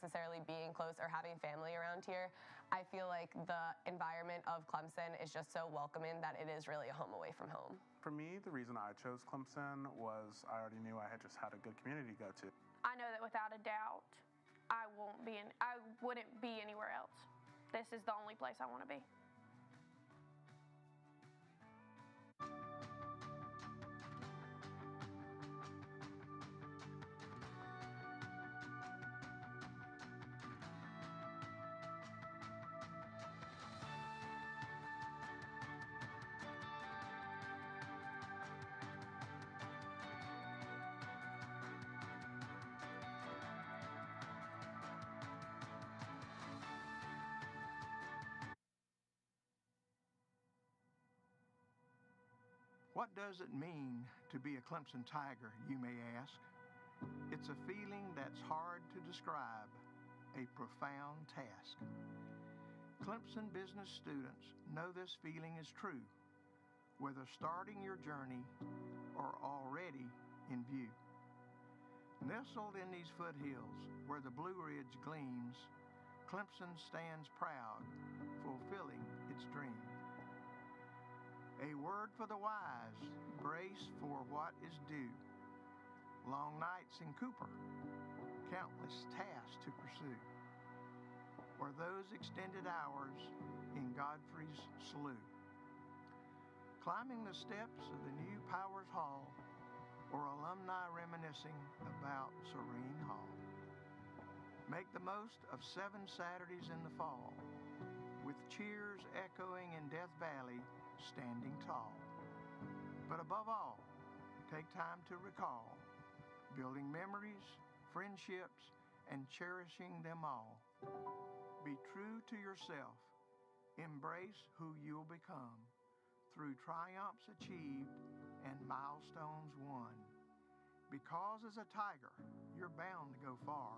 necessarily being close or having family around here, I feel like the environment of Clemson is just so welcoming that it is really a home away from home. For me, the reason I chose Clemson was I already knew I had just had a good community to go to. I know that without a doubt, I wouldn't be anywhere else. This is the only place I want to be. What does it mean to be a Clemson Tiger, you may ask? It's a feeling that's hard to describe, a profound task. Clemson business students know this feeling is true, whether starting your journey or already in view. Nestled in these foothills where the Blue Ridge gleams, Clemson stands proud, fulfilling its dream. A word for the wise, brace for what is due. Long nights in Cooper, countless tasks to pursue. Or those extended hours in Godfrey's slough. Climbing the steps of the new Powers Hall, or alumni reminiscing about Serene Hall. Make the most of 7 Saturdays in the fall, with cheers echoing in Death Valley, standing tall. But above all, take time to recall, building memories, friendships, and cherishing them all. Be true to yourself, embrace who you'll become, through triumphs achieved and milestones won. Because as a Tiger, you're bound to go far.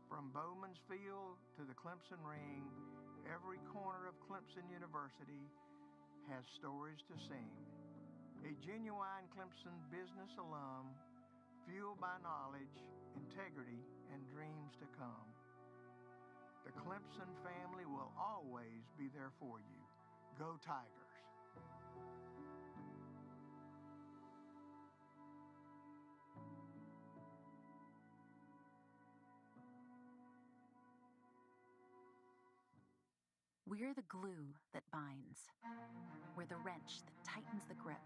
From Bowman's Field to the Clemson Ring, every corner of Clemson University has stories to sing. A genuine Clemson business alum, fueled by knowledge, integrity, and dreams to come. The Clemson family will always be there for you. Go Tigers! We're the glue that binds. We're the wrench that tightens the grip.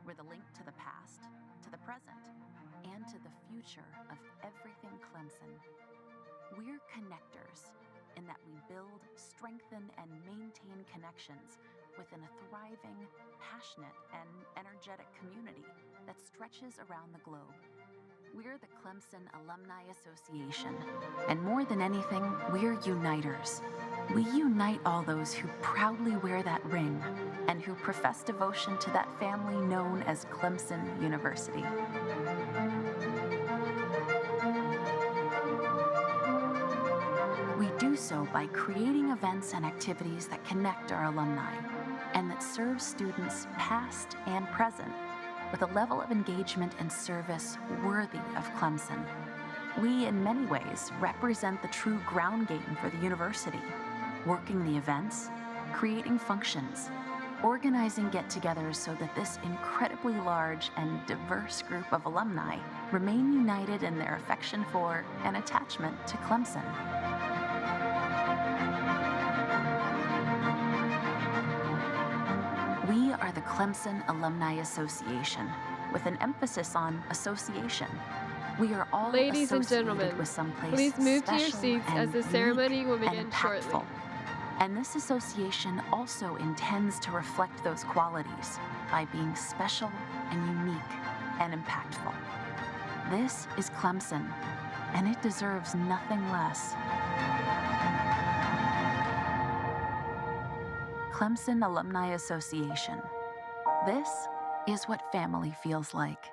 We're the link to the past, to the present, and to the future of everything Clemson. We're connectors in that we build, strengthen, and maintain connections within a thriving, passionate, and energetic community that stretches around the globe. We're the Clemson Alumni Association, and more than anything, we're uniters. We unite all those who proudly wear that ring and who profess devotion to that family known as Clemson University. We do so by creating events and activities that connect our alumni and that serve students past and present with a level of engagement and service worthy of Clemson. We, in many ways, represent the true ground game for the university, working the events, creating functions, organizing get-togethers so that this incredibly large and diverse group of alumni remain united in their affection for and attachment to Clemson. We are the Clemson Alumni Association, with an emphasis on association. We are all Ladies and associated gentlemen, with someplace please move to your special seats as and the ceremony unique will begin and impactful. shortly. And this association also intends to reflect those qualities by being special and unique and impactful. This is Clemson, and it deserves nothing less. Clemson Alumni Association. This is what family feels like.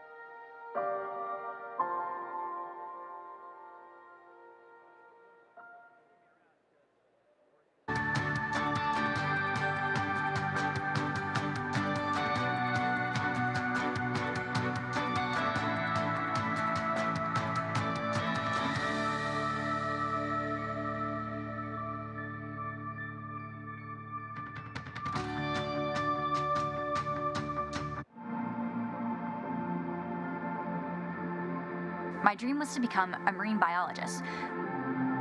My dream was to become a marine biologist.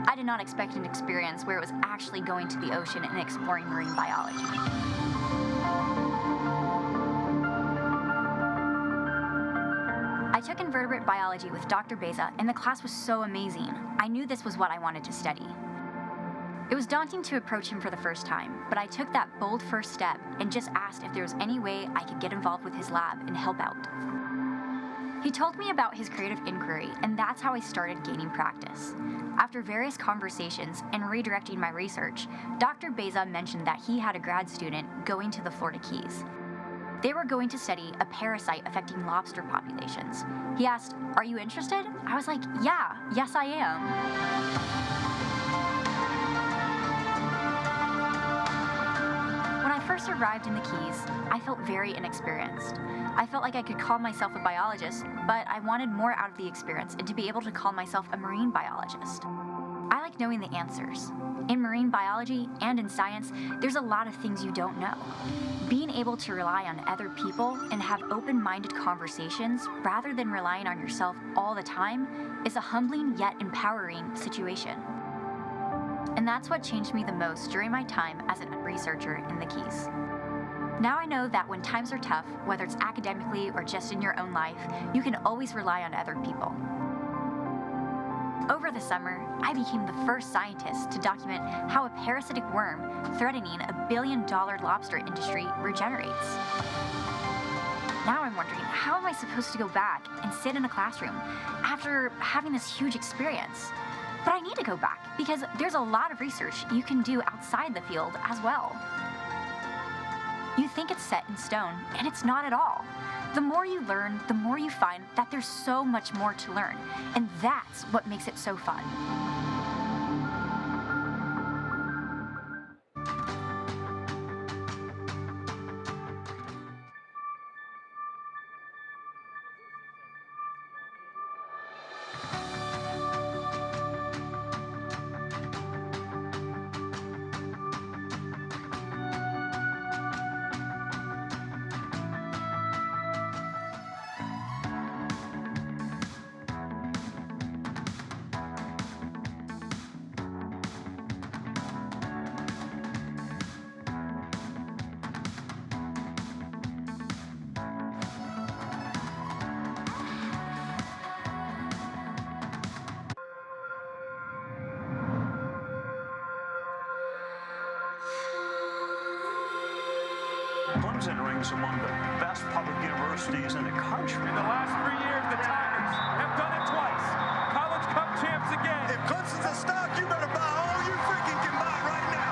I did not expect an experience where it was actually going to the ocean and exploring marine biology. I took invertebrate biology with Dr. Beza, and the class was so amazing. I knew this was what I wanted to study. It was daunting to approach him for the first time, but I took that bold first step and just asked if there was any way I could get involved with his lab and help out. He told me about his creative inquiry, and that's how I started gaining practice. After various conversations and redirecting my research, Dr. Beza mentioned that he had a grad student going to the Florida Keys. They were going to study a parasite affecting lobster populations. He asked, "Are you interested?" I was like, yes I am. When I first arrived in the Keys, I felt very inexperienced. I felt like I could call myself a biologist, but I wanted more out of the experience and to be able to call myself a marine biologist. I like knowing the answers. In marine biology and in science, there's a lot of things you don't know. Being able to rely on other people and have open-minded conversations rather than relying on yourself all the time is a humbling yet empowering situation. And that's what changed me the most during my time as a researcher in the Keys. Now I know that when times are tough, whether it's academically or just in your own life, you can always rely on other people. Over the summer, I became the first scientist to document how a parasitic worm threatening $1 billion lobster industry regenerates. Now I'm wondering, how am I supposed to go back and sit in a classroom after having this huge experience? But I need to go back because there's a lot of research you can do outside the field as well. You think it's set in stone, and it's not at all. The more you learn, the more you find that there's so much more to learn, and that's what makes it so fun. Clemson ranks among the best public universities in the country. In the last 3 years, the Tigers have done it twice. College Cup champs again. If Clemson's a stock, you better buy all you freaking can buy right now.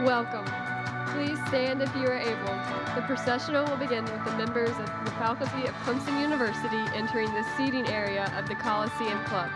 Welcome. Please stand if you are able. The processional will begin with the members of the faculty of Clemson University entering the seating area of the Coliseum Club.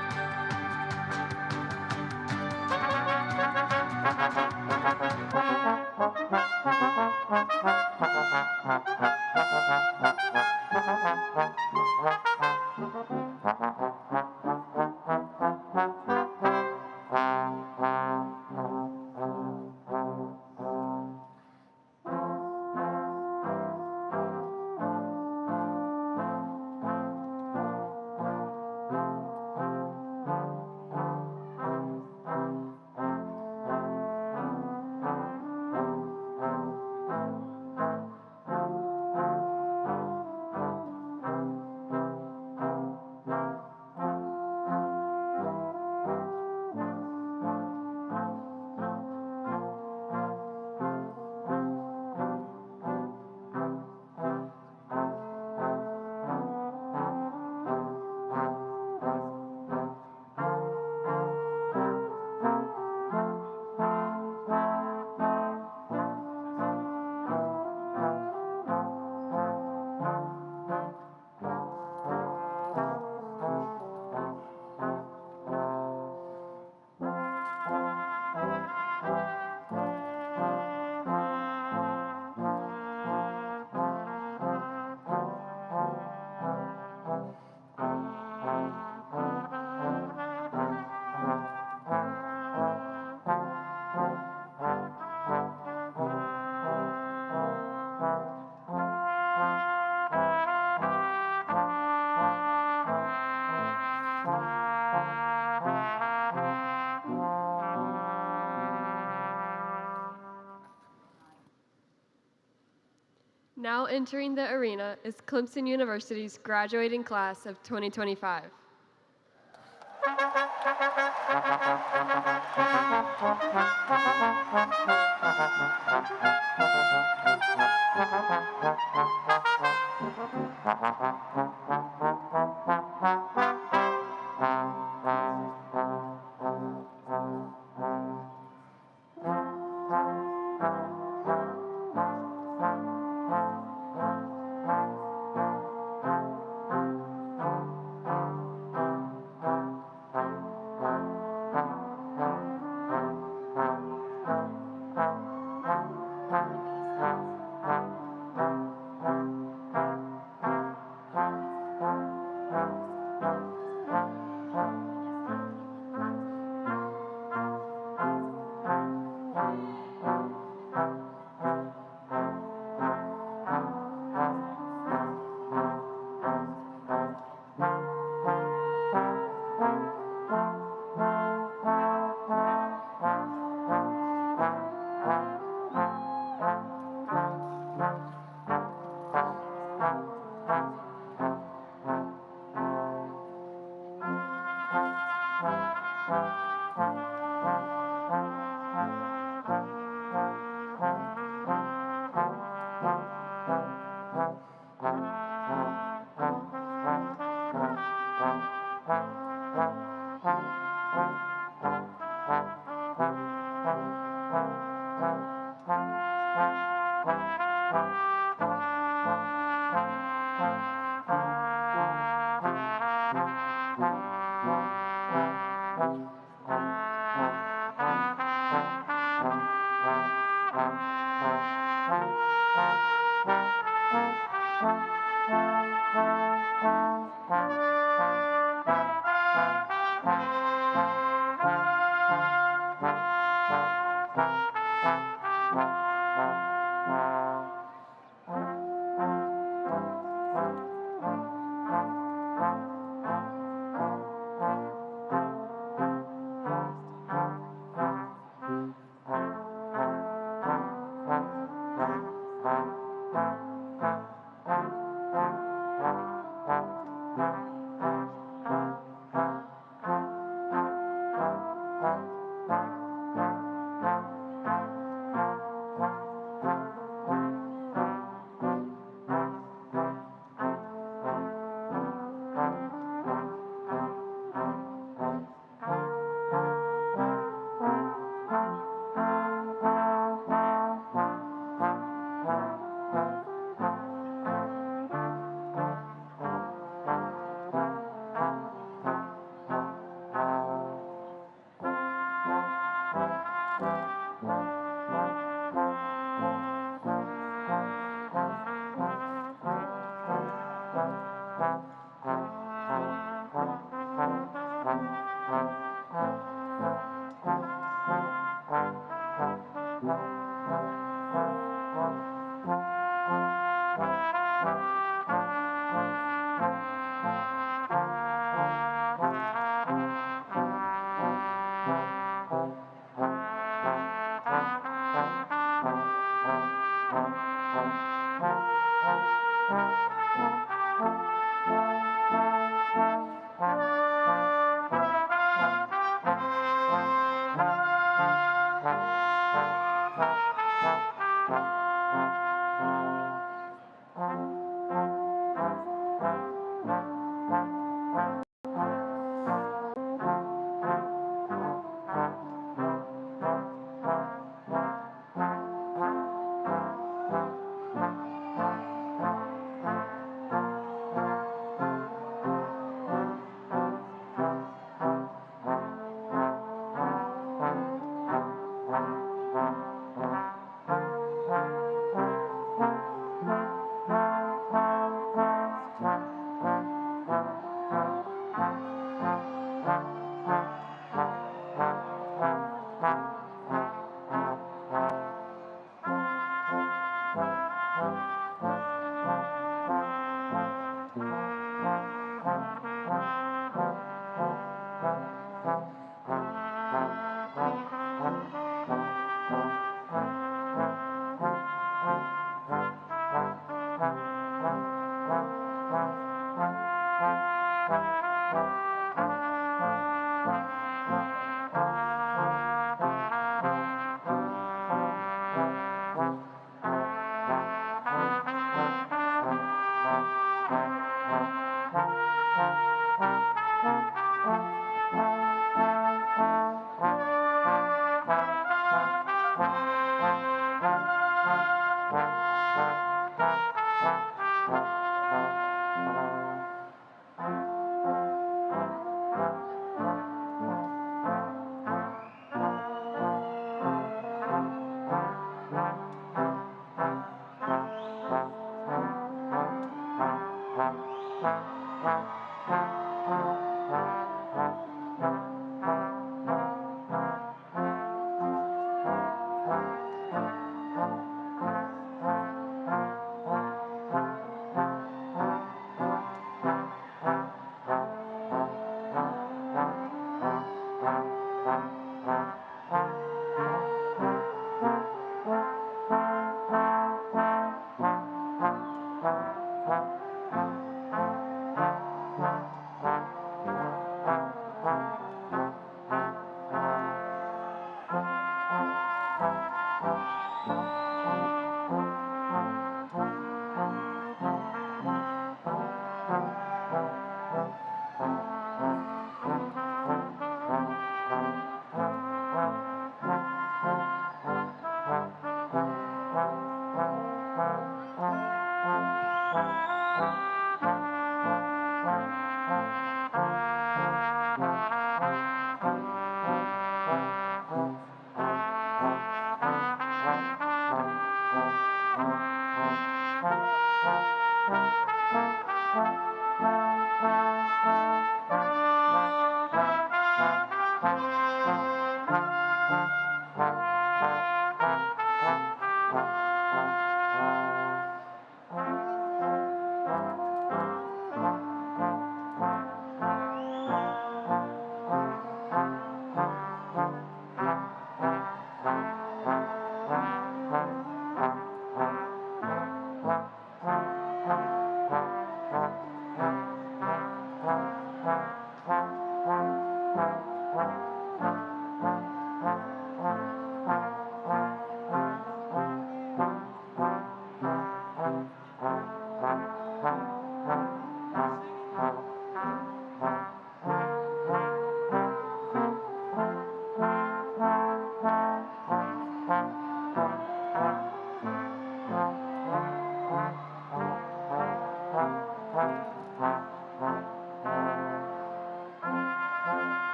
Now entering the arena is Clemson University's graduating class of 2025.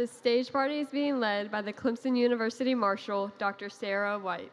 The stage party is being led by the Clemson University Marshal, Dr. Sarah White.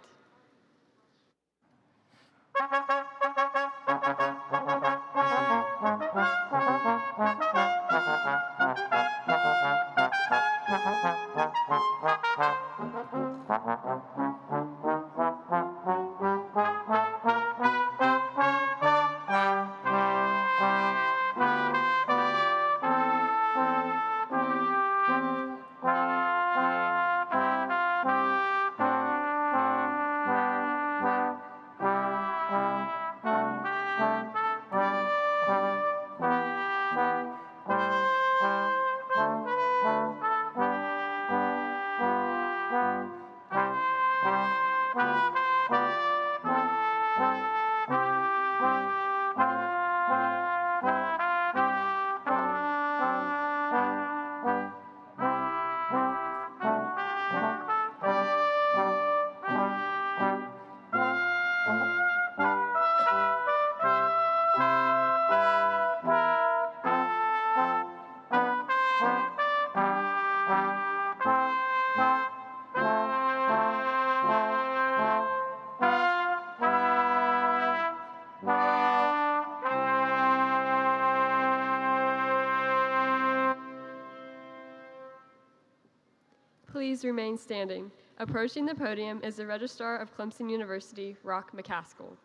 Please remain standing. Approaching the podium is the Registrar of Clemson University, Rock McCaskill.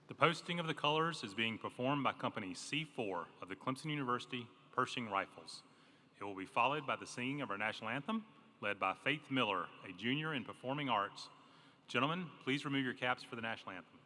The posting of the colors is being performed by Company C4 of the Clemson University Pershing Rifles. It will be followed by the singing of our national anthem, led by Faith Miller, a junior in performing arts. Gentlemen, please remove your caps for the national anthem.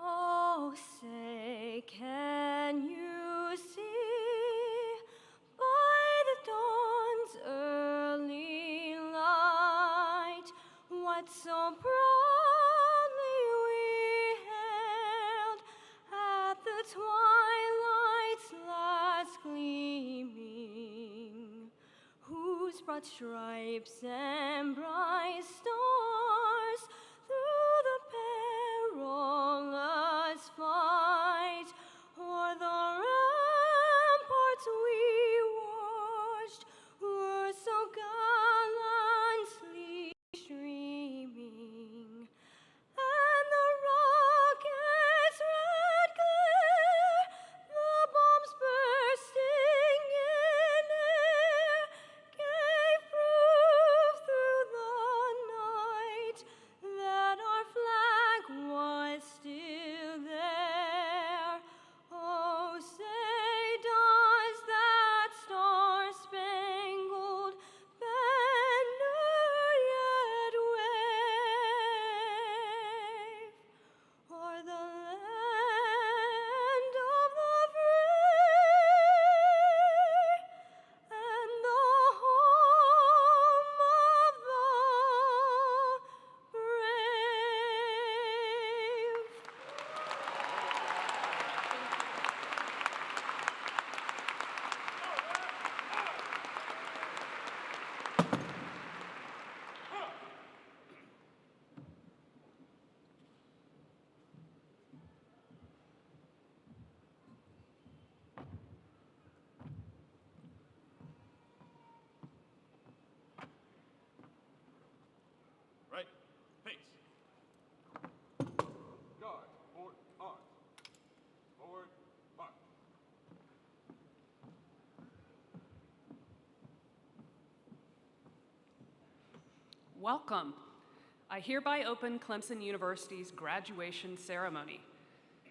Oh, say, can you see by the dawn's early light what so proudly we hailed at the twilight's last gleaming, whose broad stripes and bright stars through the perilous fight o'er the ramparts we watched were so gallantly streaming, and the rocket's red glare, the bombs bursting in air, gave proof through the welcome. I hereby open Clemson University's graduation ceremony.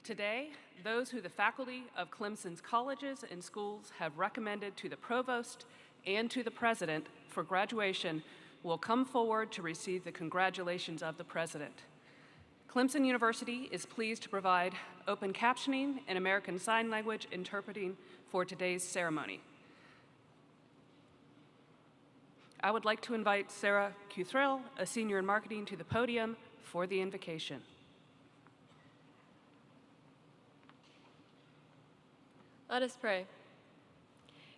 Today, those who the faculty of Clemson's colleges and schools have recommended to the provost and to the president for graduation will come forward to receive the congratulations of the president. Clemson University is pleased to provide open captioning and American Sign Language interpreting for today's ceremony. I would like to invite Sarah Cuthrell, a senior in marketing, to the podium for the invocation. Let us pray.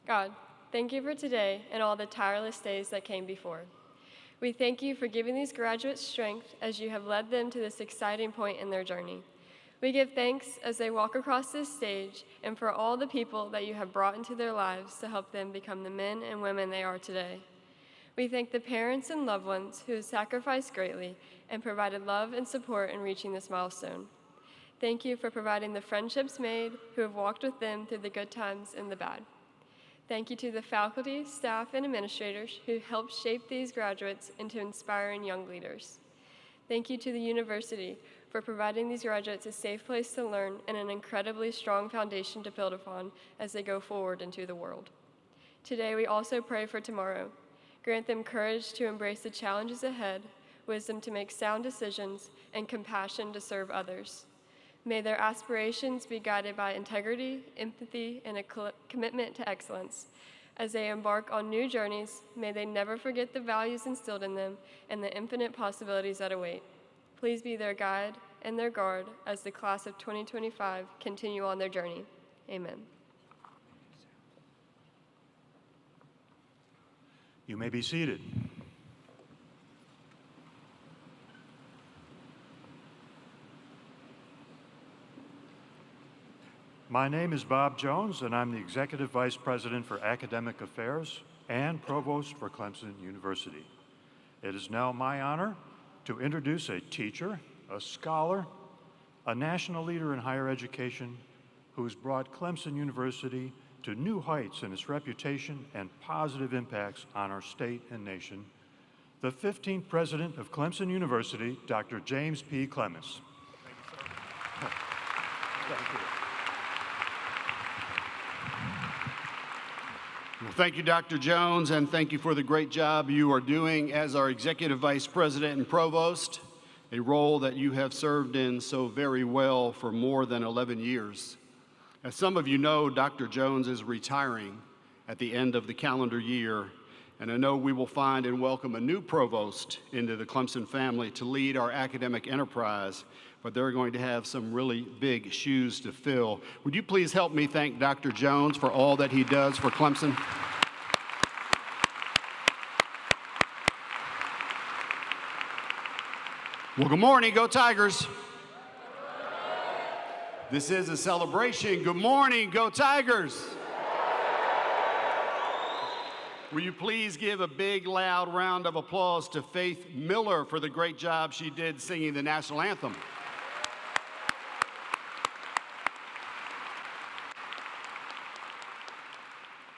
God, thank you for today and all the tireless days that came before. We thank you for giving these graduates strength as you have led them to this exciting point in their journey. We give thanks as they walk across this stage and for all the people that you have brought into their lives to help them become the men and women they are today. We thank the parents and loved ones who have sacrificed greatly and provided love and support in reaching this milestone. Thank you for providing the friendships made who have walked with them through the good times and the bad. Thank you to the faculty, staff, and administrators who helped shape these graduates into inspiring young leaders. Thank you to the university for providing these graduates a safe place to learn and an incredibly strong foundation to build upon as they go forward into the world. Today, we also pray for tomorrow. Grant them courage to embrace the challenges ahead, wisdom to make sound decisions, and compassion to serve others. May their aspirations be guided by integrity, empathy, and a commitment to excellence. As they embark on new journeys, may they never forget the values instilled in them and the infinite possibilities that await. Please be their guide and their guard as the class of 2025 continue on their journey. Amen. You may be seated. My name is Bob Jones, and I'm the Executive Vice President for Academic Affairs and Provost for Clemson University. It is now my honor to introduce a teacher, a scholar, a national leader in higher education who has brought Clemson University to new heights in its reputation and positive impacts on our state and nation, the 15th President of Clemson University, Dr. James P. Clemens. Thank you, sir. Thank you. Well, thank you, Dr. Jones, and thank you for the great job you are doing as our Executive Vice President and Provost, a role that you have served in so very well for more than 11 years. As some of you know, Dr. Jones is retiring at the end of the calendar year, and I know we will find and welcome a new provost into the Clemson family to lead our academic enterprise, but they're going to have some really big shoes to fill. Would you please help me thank Dr. Jones for all that he does for Clemson? Well, good morning, go Tigers. This is a celebration. Good morning, go Tigers. Will you please give a big, loud round of applause to Faith Miller for the great job she did singing the national anthem.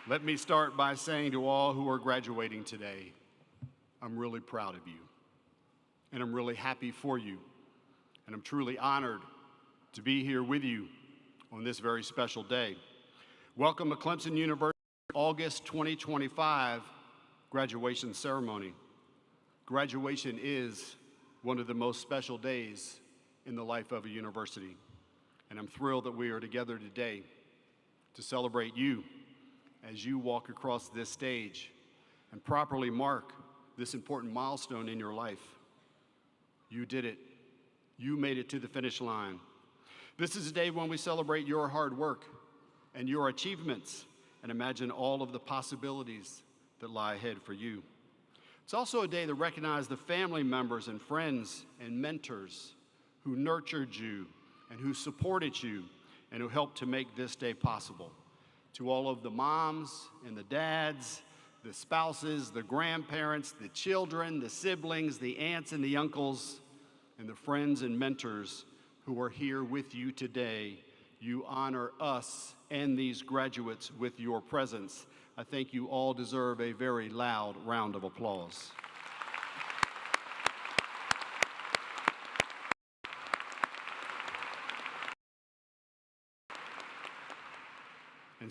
Let me start by saying to all who are graduating today, I'm really proud of you, and I'm really happy for you, and I'm truly honored to be here with you on this very special day. Welcome to Clemson University August 2025 graduation ceremony. Graduation is one of the most special days in the life of a university, and I'm thrilled that we are together today to celebrate you as you walk across this stage and properly mark this important milestone in your life. You did it. You made it to the finish line. This is a day when we celebrate your hard work and your achievements and imagine all of the possibilities that lie ahead for you. It's also a day to recognize the family members and friends and mentors who nurtured you and who supported you and who helped to make this day possible. To all of the moms and the dads, the spouses, the grandparents, the children, the siblings, the aunts and the uncles, and the friends and mentors who are here with you today, you honor us and these graduates with your presence. I think you all deserve a very loud round of applause.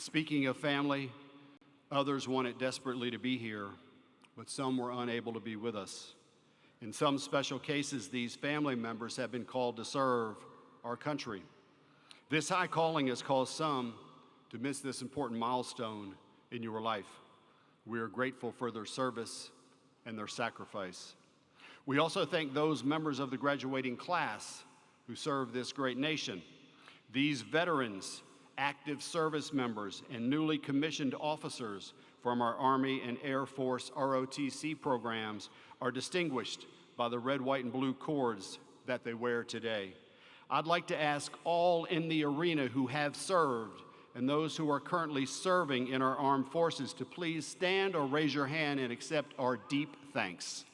And speaking of family, others wanted desperately to be here, but some were unable to be with us. In some special cases, these family members have been called to serve our country. This high calling has caused some to miss this important milestone in your life. We are grateful for their service and their sacrifice. We also thank those members of the graduating class who serve this great nation. These veterans, active service members, and newly commissioned officers from our Army and Air Force ROTC programs are distinguished by the red, white, and blue cords that they wear today. I'd like to ask all in the arena who have served and those who are currently serving in our armed forces to please stand or raise your hand and accept our deep thanks.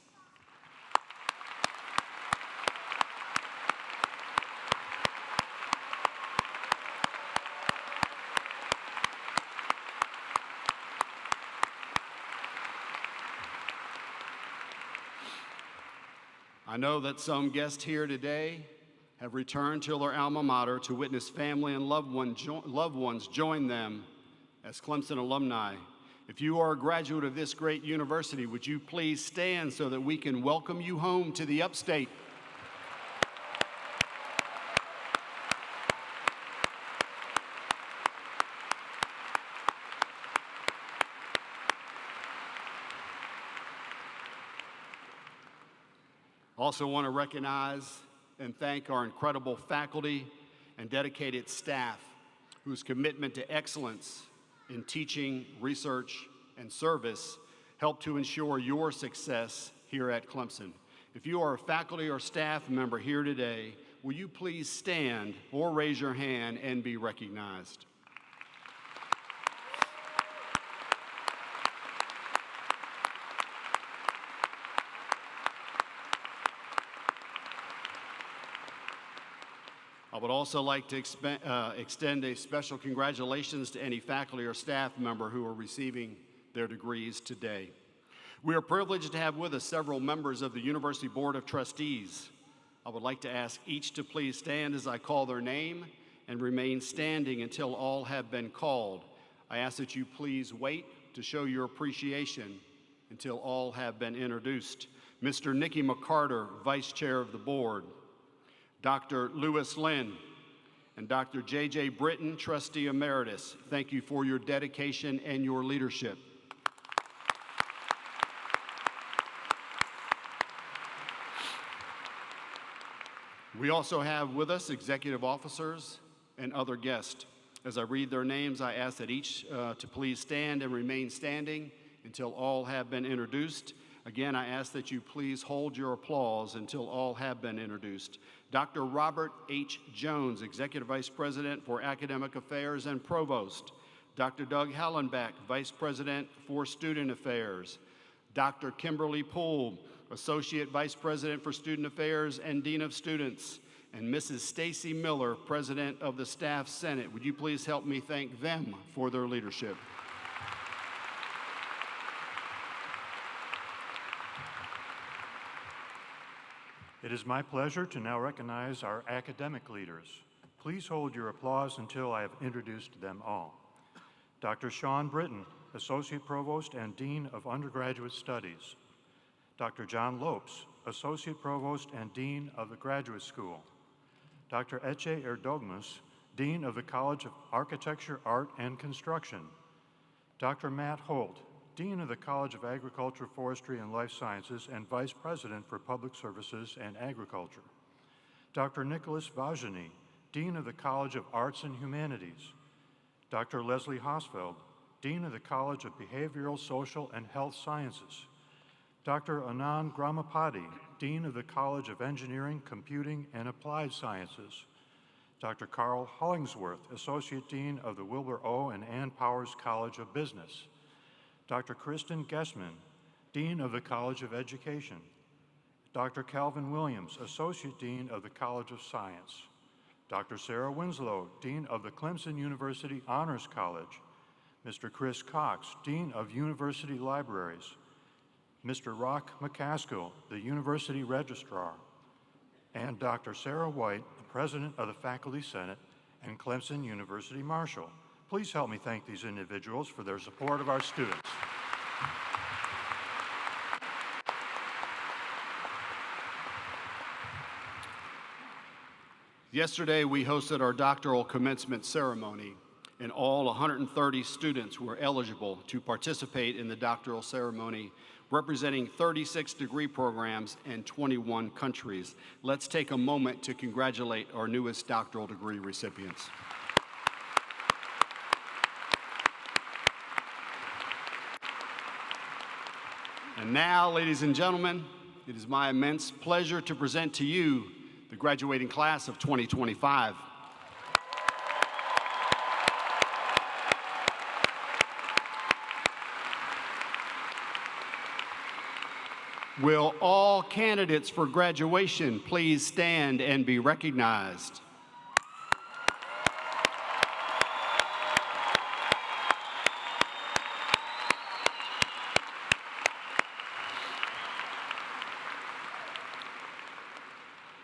I know that some guests here today have returned to their alma mater to witness family and loved ones join them as Clemson alumni. If you are a graduate of this great university, would you please stand so that we can welcome you home to the upstate? Also want to recognize and thank our incredible faculty and dedicated staff whose commitment to excellence in teaching, research, and service help to ensure your success here at Clemson. If you are a faculty or staff member here today, will you please stand or raise your hand and be recognized? I would also like to extend a special congratulations to any faculty or staff member who are receiving their degrees today. We are privileged to have with us several members of the University Board of Trustees. I would like to ask each to please stand as I call their name and remain standing until all have been called. I ask that you please wait to show your appreciation until all have been introduced. Mr. Nicky McCarter, Vice Chair of the Board. Dr. Lewis Lynn, and Dr. J.J. Britton, Trustee Emeritus. Thank you for your dedication and your leadership. We also have with us executive officers and other guests. As I read their names, I ask that each to please stand and remain standing until all have been introduced. Again, I ask that you please hold your applause until all have been introduced. Dr. Robert H. Jones, Executive Vice President for Academic Affairs and Provost. Dr. Doug Hallenbeck, Vice President for Student Affairs. Dr. Kimberly Poole, Associate Vice President for Student Affairs and Dean of Students. And Mrs. Stacy Miller, President of the Staff Senate. Would you please help me thank them for their leadership? It is my pleasure to now recognize our academic leaders. Please hold your applause until I have introduced them all. Dr. Sean Britton, Associate Provost and Dean of Undergraduate Studies. Dr. John Lopes, Associate Provost and Dean of the Graduate School. Dr. Eche Erdogmus, Dean of the College of Architecture, Art, and Construction. Dr. Matt Holt, Dean of the College of Agriculture, Forestry, and Life Sciences and Vice President for Public Services and Agriculture. Dr. Nicholas Vajani, Dean of the College of Arts and Humanities. Dr. Leslie Hosfeld, Dean of the College of Behavioral, Social, and Health Sciences. Dr. Anand Gramapati, Dean of the College of Engineering, Computing, and Applied Sciences. Dr. Carl Hollingsworth, Associate Dean of the Wilbur O. and Ann Powers College of Business. Dr. Kristen Gessman, Dean of the College of Education. Dr. Calvin Williams, Associate Dean of the College of Science. Dr. Sarah Winslow, Dean of the Clemson University Honors College. Mr. Chris Cox, Dean of University Libraries. Mr. Rock McCaskill, the University Registrar. And Dr. Sarah White, the President of the Faculty Senate and Clemson University Marshal. Please help me thank these individuals for their support of our students. Yesterday, we hosted our doctoral commencement ceremony, and all 130 students were eligible to participate in the doctoral ceremony, representing 36 degree programs and 21 countries. Let's take a moment to congratulate our newest doctoral degree recipients. And now, ladies and gentlemen, it is my immense pleasure to present to you the graduating class of 2025. Will all candidates for graduation please stand and be recognized?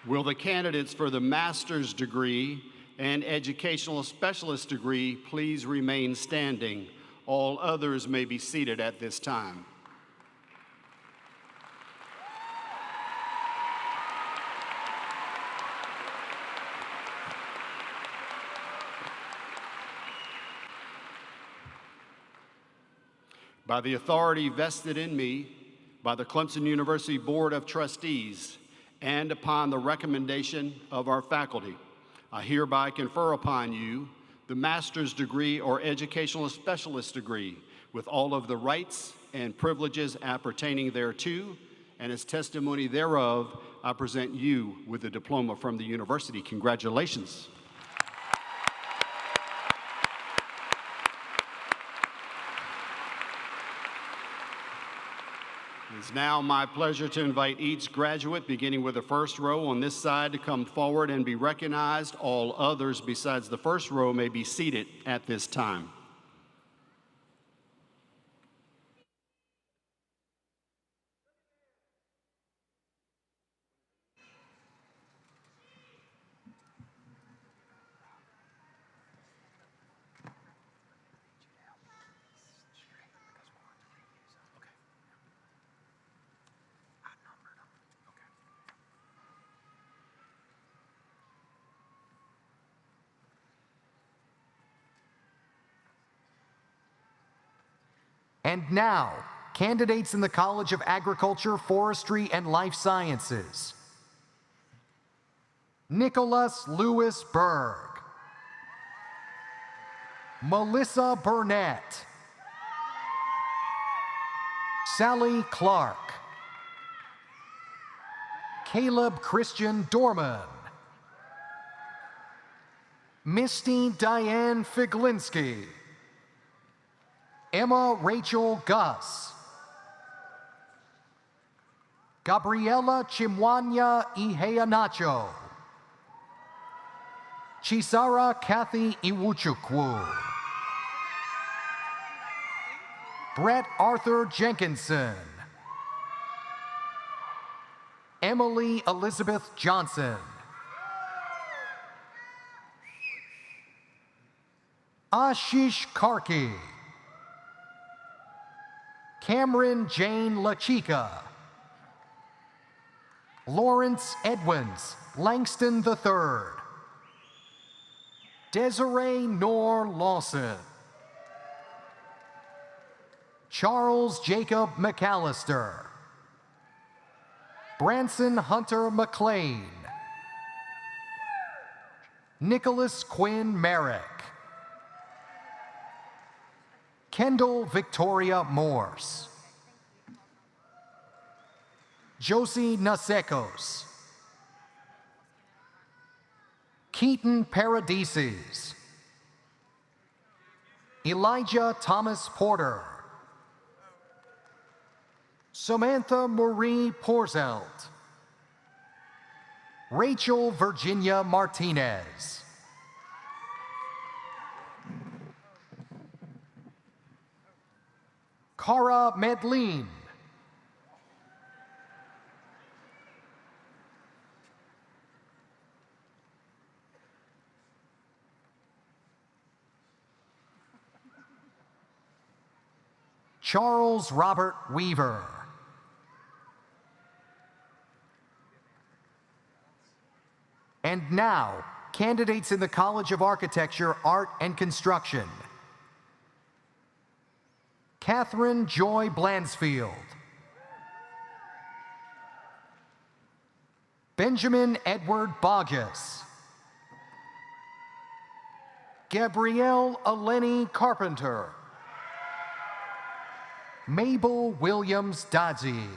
Will the candidates for the master's degree and educational specialist degree please remain standing? All others may be seated at this time. By the authority vested in me by the Clemson University Board of Trustees, and upon the recommendation of our faculty, I hereby confer upon you the master's degree or educational specialist degree with all of the rights and privileges appertaining thereto, and as testimony thereof, I present you with a diploma from the university. Congratulations. It is now my pleasure to invite each graduate, beginning with the first row on this side, to come forward and be recognized. All others besides the first row may be seated at this time. And now, candidates in the College of Agriculture, Forestry, and Life Sciences. Nicholas Lewis Berg. Melissa Burnett. Sally Clark. Caleb Christian Dorman. Misty Diane Figlinski. Emma Rachel Gus. Gabriela Chimwanya Iheanacho. Chisara Kathy Iwuchukwu. Brett Arthur Jenkinson. Emily Elizabeth Johnson. Ashish Karki. Cameron Jane LaChica. Lawrence Edwins Langston III. Desiree Noor Lawson. Charles Jacob McAllister. Branson Hunter McLean. Nicholas Quinn Merrick. Kendall Victoria Morse. Josie Nasecos. Keaton Paradises. Elijah Thomas Porter. Samantha Marie Porzelt. Rachel Virginia Martinez. Cara Medline. Charles Robert Weaver. And now, candidates in the College of Architecture, Art, and Construction. Catherine Joy Blansfield. Benjamin Edward Bogus. Gabrielle Eleni Carpenter. Mabel Williams Dodzy.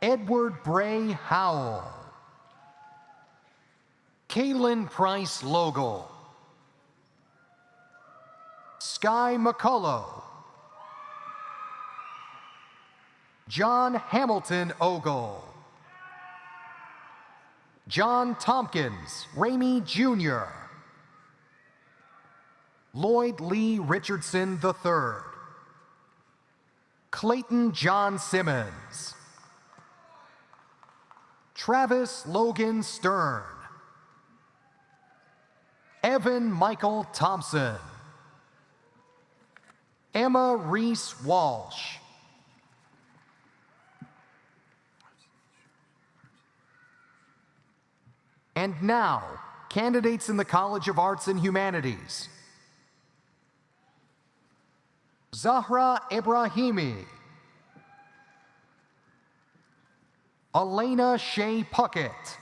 Edward Bray Howell. Kaylin Price Logel. Sky McCullough. John Hamilton Ogle. John Tompkins, Ramey Jr. Lloyd Lee Richardson III. Clayton John Simmons. Travis Logan Stern. Evan Michael Thompson. Emma Reese Walsh. And now, candidates in the College of Arts and Humanities. Zahra Ibrahimi. Elena Shea Puckett.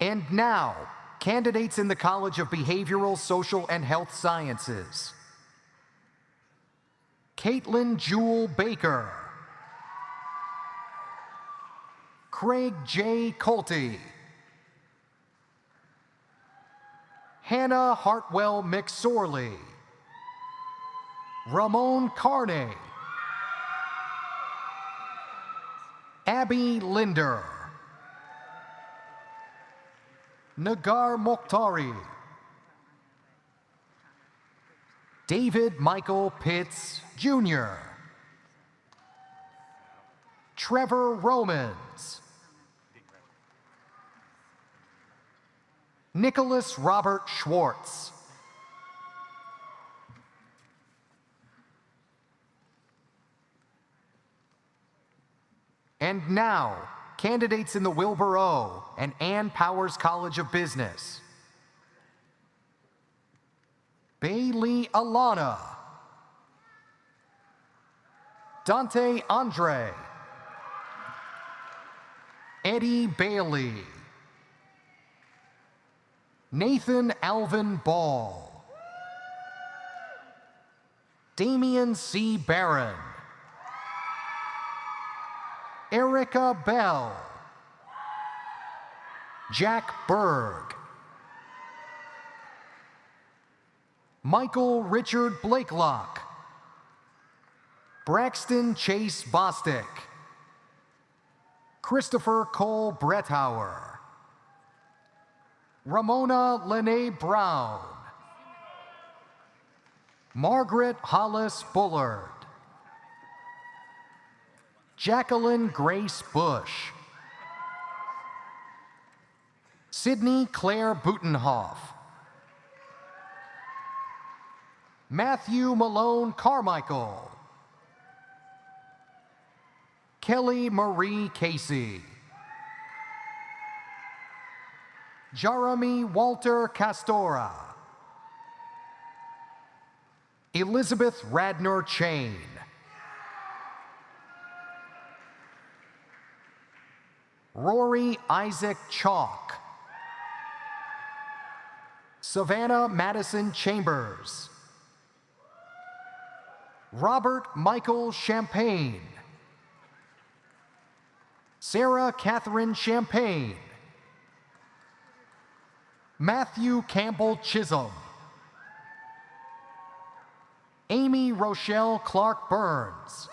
And now, candidates in the College of Behavioral, Social, and Health Sciences. Caitlin Jewel Baker. Craig J. Colty. Hannah Hartwell McSorley. Ramon Carney. Abby Linder. Nagar Mokhtari. David Michael Pitts, Jr. Trevor Romans. Nicholas Robert Schwartz. And now, candidates in the Wilbur O. and Ann Powers College of Business. Bailey Alana. Dante Andre. Eddie Bailey. Nathan Alvin Ball. Damian C. Barron. Erica Bell. Jack Berg. Michael Richard Blakelock. Braxton Chase Bostick. Christopher Cole Brethauer. Ramona Lene Brown. Margaret Hollis Bullard. Jacqueline Grace Bush. Sydney Claire Butenhoff. Matthew Malone Carmichael. Kelly Marie Casey. Jeremy Walter Castora. Elizabeth Radner Chain. Rory Isaac Chalk. Savannah Madison Chambers. Robert Michael Champagne. Sarah Catherine Champagne. Matthew Campbell Chisholm. Amy Rochelle Clark Burns.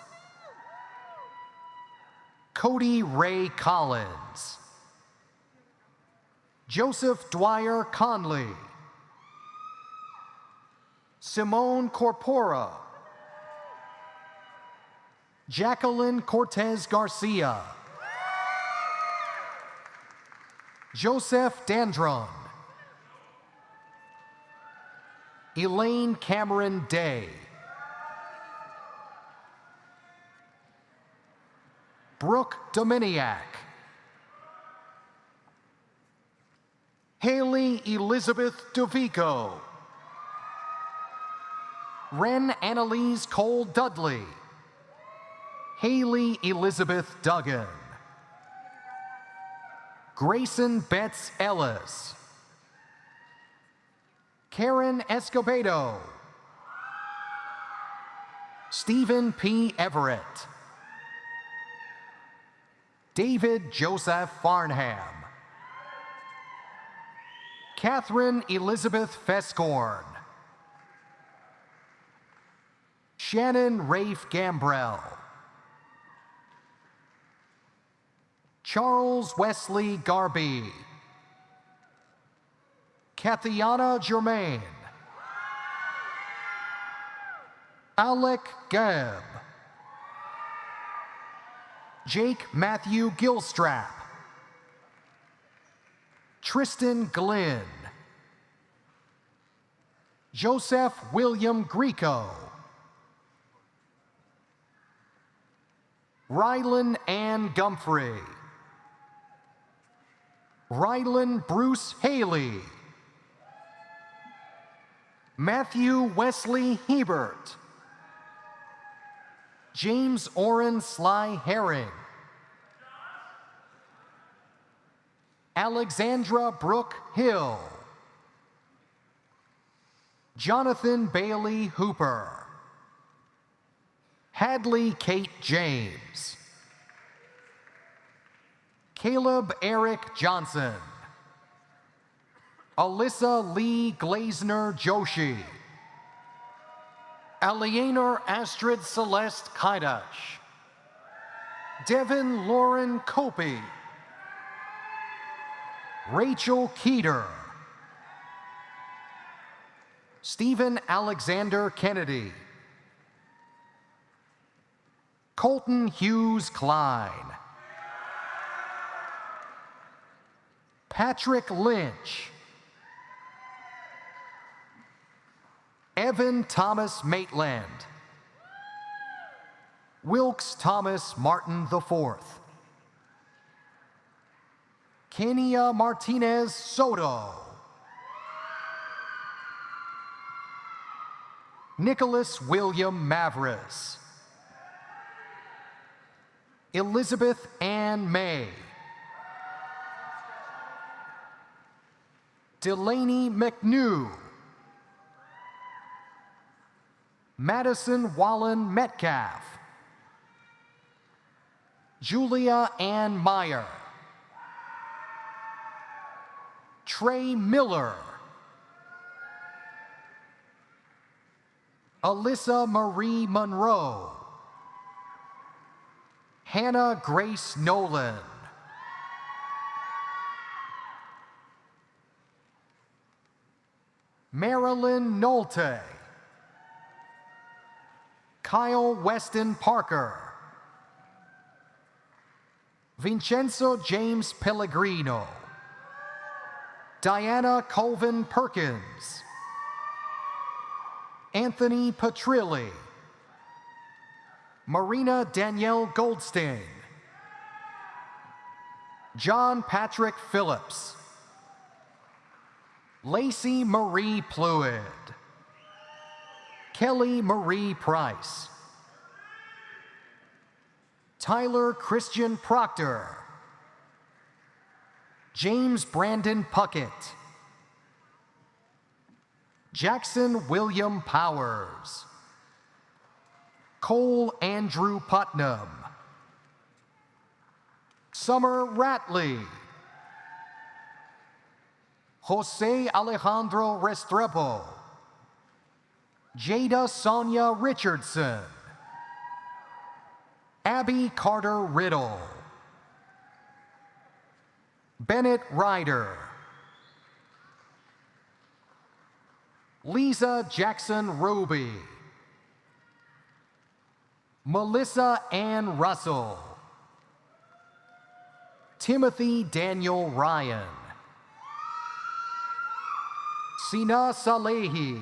Cody Ray Collins. Joseph Dwyer Conley. Simone Corpora. Jacqueline Cortez Garcia. Joseph Dandron. Elaine Cameron Day. Brooke Dominiak. Haley Elizabeth DeVico. Ren Annalise Cole Dudley. Haley Elizabeth Duggan. Grayson Betts Ellis. Karen Escobedo. Stephen P. Everett. David Joseph Farnham. Catherine Elizabeth Fescorn. Shannon Rafe Gambrell. Charles Wesley Garby. Kathiana Germain. Alec Gebb. Jake Matthew Gilstrap. Tristan Glenn. Joseph William Greco. Rylan Ann Gumphrey. Rylan Bruce Haley. Matthew Wesley Hebert. James Orrin Sly Herring. Alexandra Brooke Hill. Jonathan Bailey Hooper. Hadley Kate James. Caleb Eric Johnson. Alyssa Lee Glazner Joshi. Alianar Astrid Celeste Kaidash. Devin Lauren Copey. Rachel Keeter. Stephen Alexander Kennedy. Colton Hughes Klein. Patrick Lynch. Evan Thomas Maitland. Wilkes Thomas Martin IV. Kenia Martinez Soto. Nicholas William Mavris. Elizabeth Ann May. Delaney McNew. Madison Wallen Metcalf. Julia Ann Meyer. Trey Miller. Alyssa Marie Monroe. Hannah Grace Nolan. Marilyn Nolte. Kyle Weston Parker. Vincenzo James Pellegrino. Diana Colvin Perkins. Anthony Petrilli. Marina Danielle Goldstein. John Patrick Phillips. Lacey Marie Pluid. Kelly Marie Price. Tyler Christian Proctor. James Brandon Puckett. Jackson William Powers. Cole Andrew Putnam. Summer Ratley. Jose Alejandro Restrepo. Jada Sonia Richardson. Abby Carter Riddle. Bennett Ryder. Lisa Jackson Roby. Melissa Ann Russell. Timothy Daniel Ryan. Sina Salehi.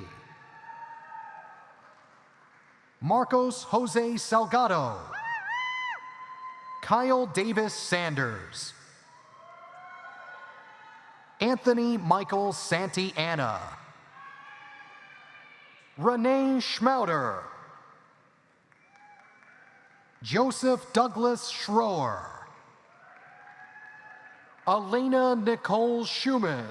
Marcos Jose Salgado, Kyle Davis Sanders, Anthony Michael Santiana, Renee Schmauder, Joseph Douglas Schroer, Elena Nicole Schumann,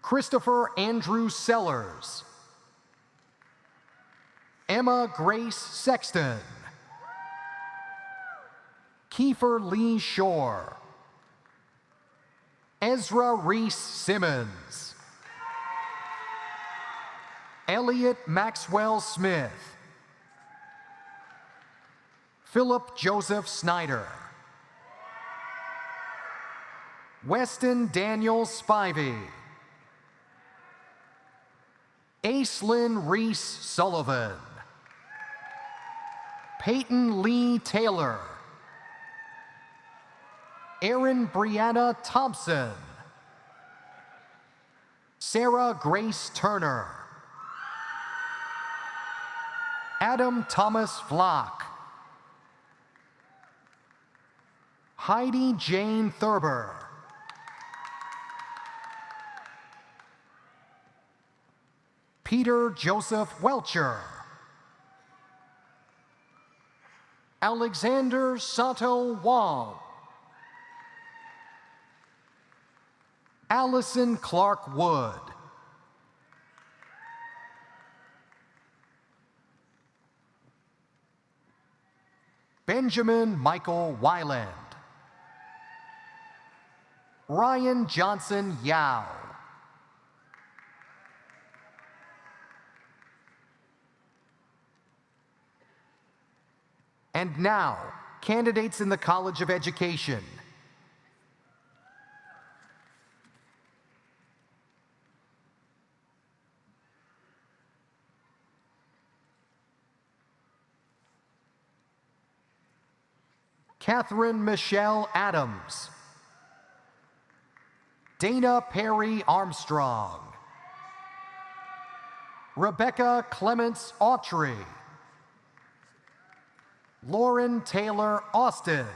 Christopher Andrew Sellers, Emma Grace Sexton, Kiefer Lee Shore, Ezra Reese Simmons, Elliot Maxwell Smith, Philip Joseph Snyder, Weston Daniel Spivey, Aislinn Reese Sullivan, Peyton Lee Taylor, Erin Brianna Thompson, Sarah Grace Turner, Adam Thomas Flock, Heidi Jane Thurber, Peter Joseph Welcher, Alexander Sato Wong, Allison Clark Wood, Benjamin Michael Weiland, Ryan Johnson Yao, and now, candidates in the College of Education. Catherine Michelle Adams, Dana Perry Armstrong, Rebecca Clements Autry, Lauren Taylor Austin,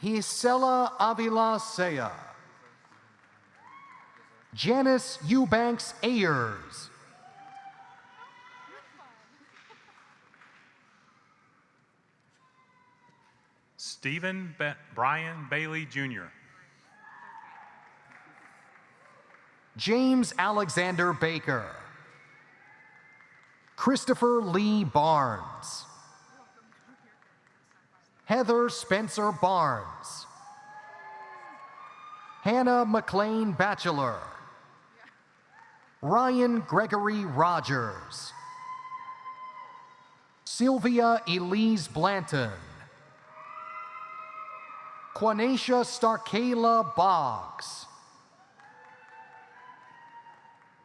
Gisela Avila Sea, Janice Eubanks Ayers, Stephen Brian Bailey Jr., James Alexander Baker, Christopher Lee Barnes, Heather Spencer Barnes, Hannah McLean Batchelor, Ryan Gregory Rogers, Sylvia Elise Blanton, Quanacia Starkayla Boggs,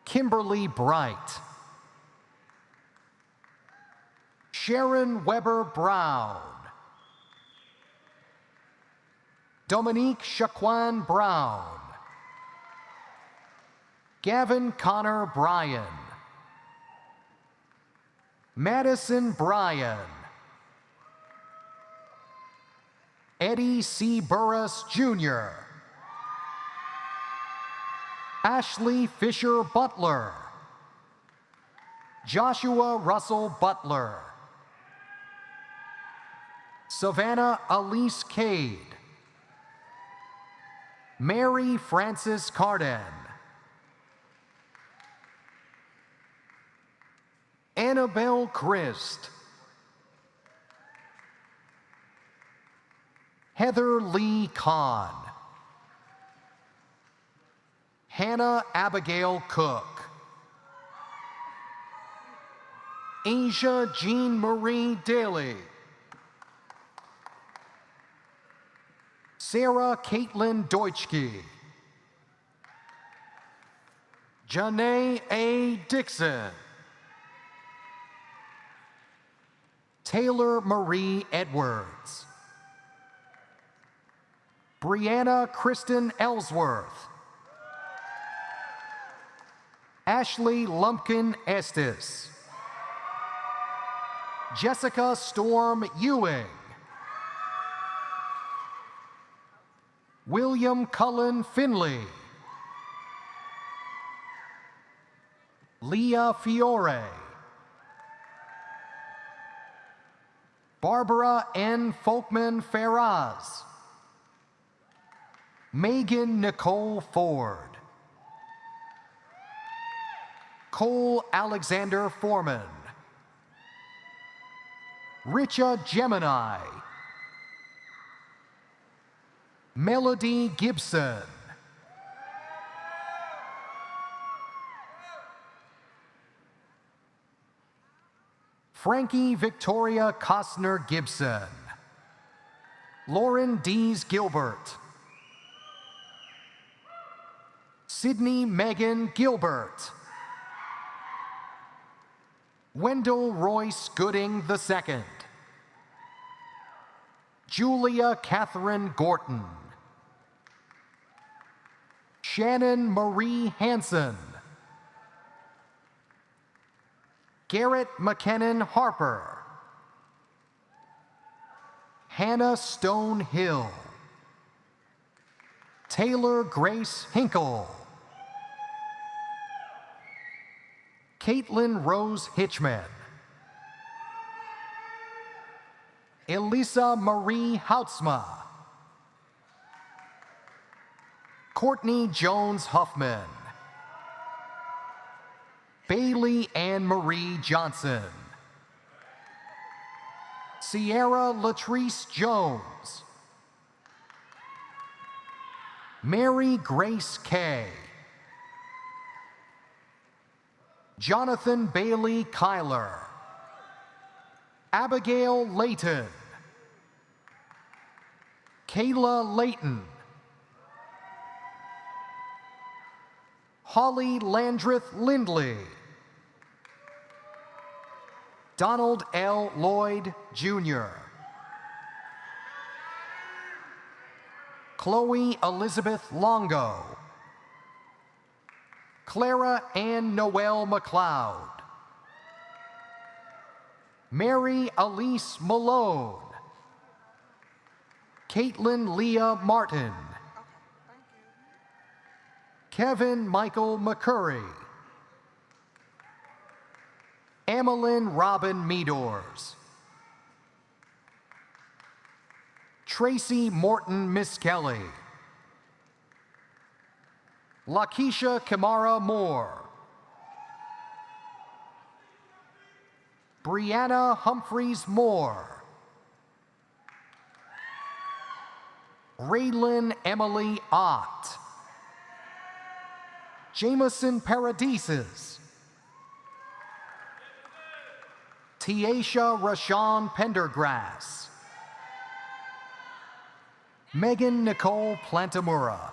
Kimberly Bright, Sharon Weber Brown, Dominique Shaquan Brown, Gavin Connor Bryan, Madison Bryan, Eddie C. Burris Jr., Ashley Fisher Butler, Joshua Russell Butler, Savannah Elise Cade, Mary Frances Carden, Annabelle Christ, Heather Lee Kahn, Hannah Abigail Cook, Asia Jean Marie Daly, Sarah Caitlin Deutschke, Janae A. Dixon, Taylor Marie Edwards, Brianna Kristen Ellsworth, Ashley Lumpkin Estes. Jessica Storm Ewing. William Cullen Finley. Leah Fiore. Barbara N. Folkman Ferraz. Megan Nicole Ford. Cole Alexander Foreman. Richa Gemini. Melody Gibson. Frankie Victoria Costner Gibson. Lauren Dees Gilbert. Sydney Megan Gilbert. Wendell Royce Gooding II. Julia Catherine Gorton. Shannon Marie Hansen. Garrett McKinnon Harper. Hannah Stone Hill. Taylor Grace Hinkle. Caitlin Rose Hitchman. Elisa Marie Houtsma. Courtney Jones Huffman. Bailey Ann Marie Johnson. Sierra Latrice Jones. Mary Grace Kay. Jonathan Bailey Kyler. Abigail Layton. Kayla Layton. Holly Landreth Lindley. Donald L. Lloyd, Jr. Chloe Elizabeth Longo. Clara Ann Noel McLeod. Mary Elise Malone. Caitlin Leah Martin. Kevin Michael McCurry. Emmeline Robin Meadors. Tracy Morton Miskelly. Lakeisha Kamara Moore. Brianna Humphreys Moore. Raylyn Emily Ott. Jameson Paradises. Tiesha Rashawn Pendergrass. Megan Nicole Plantamura.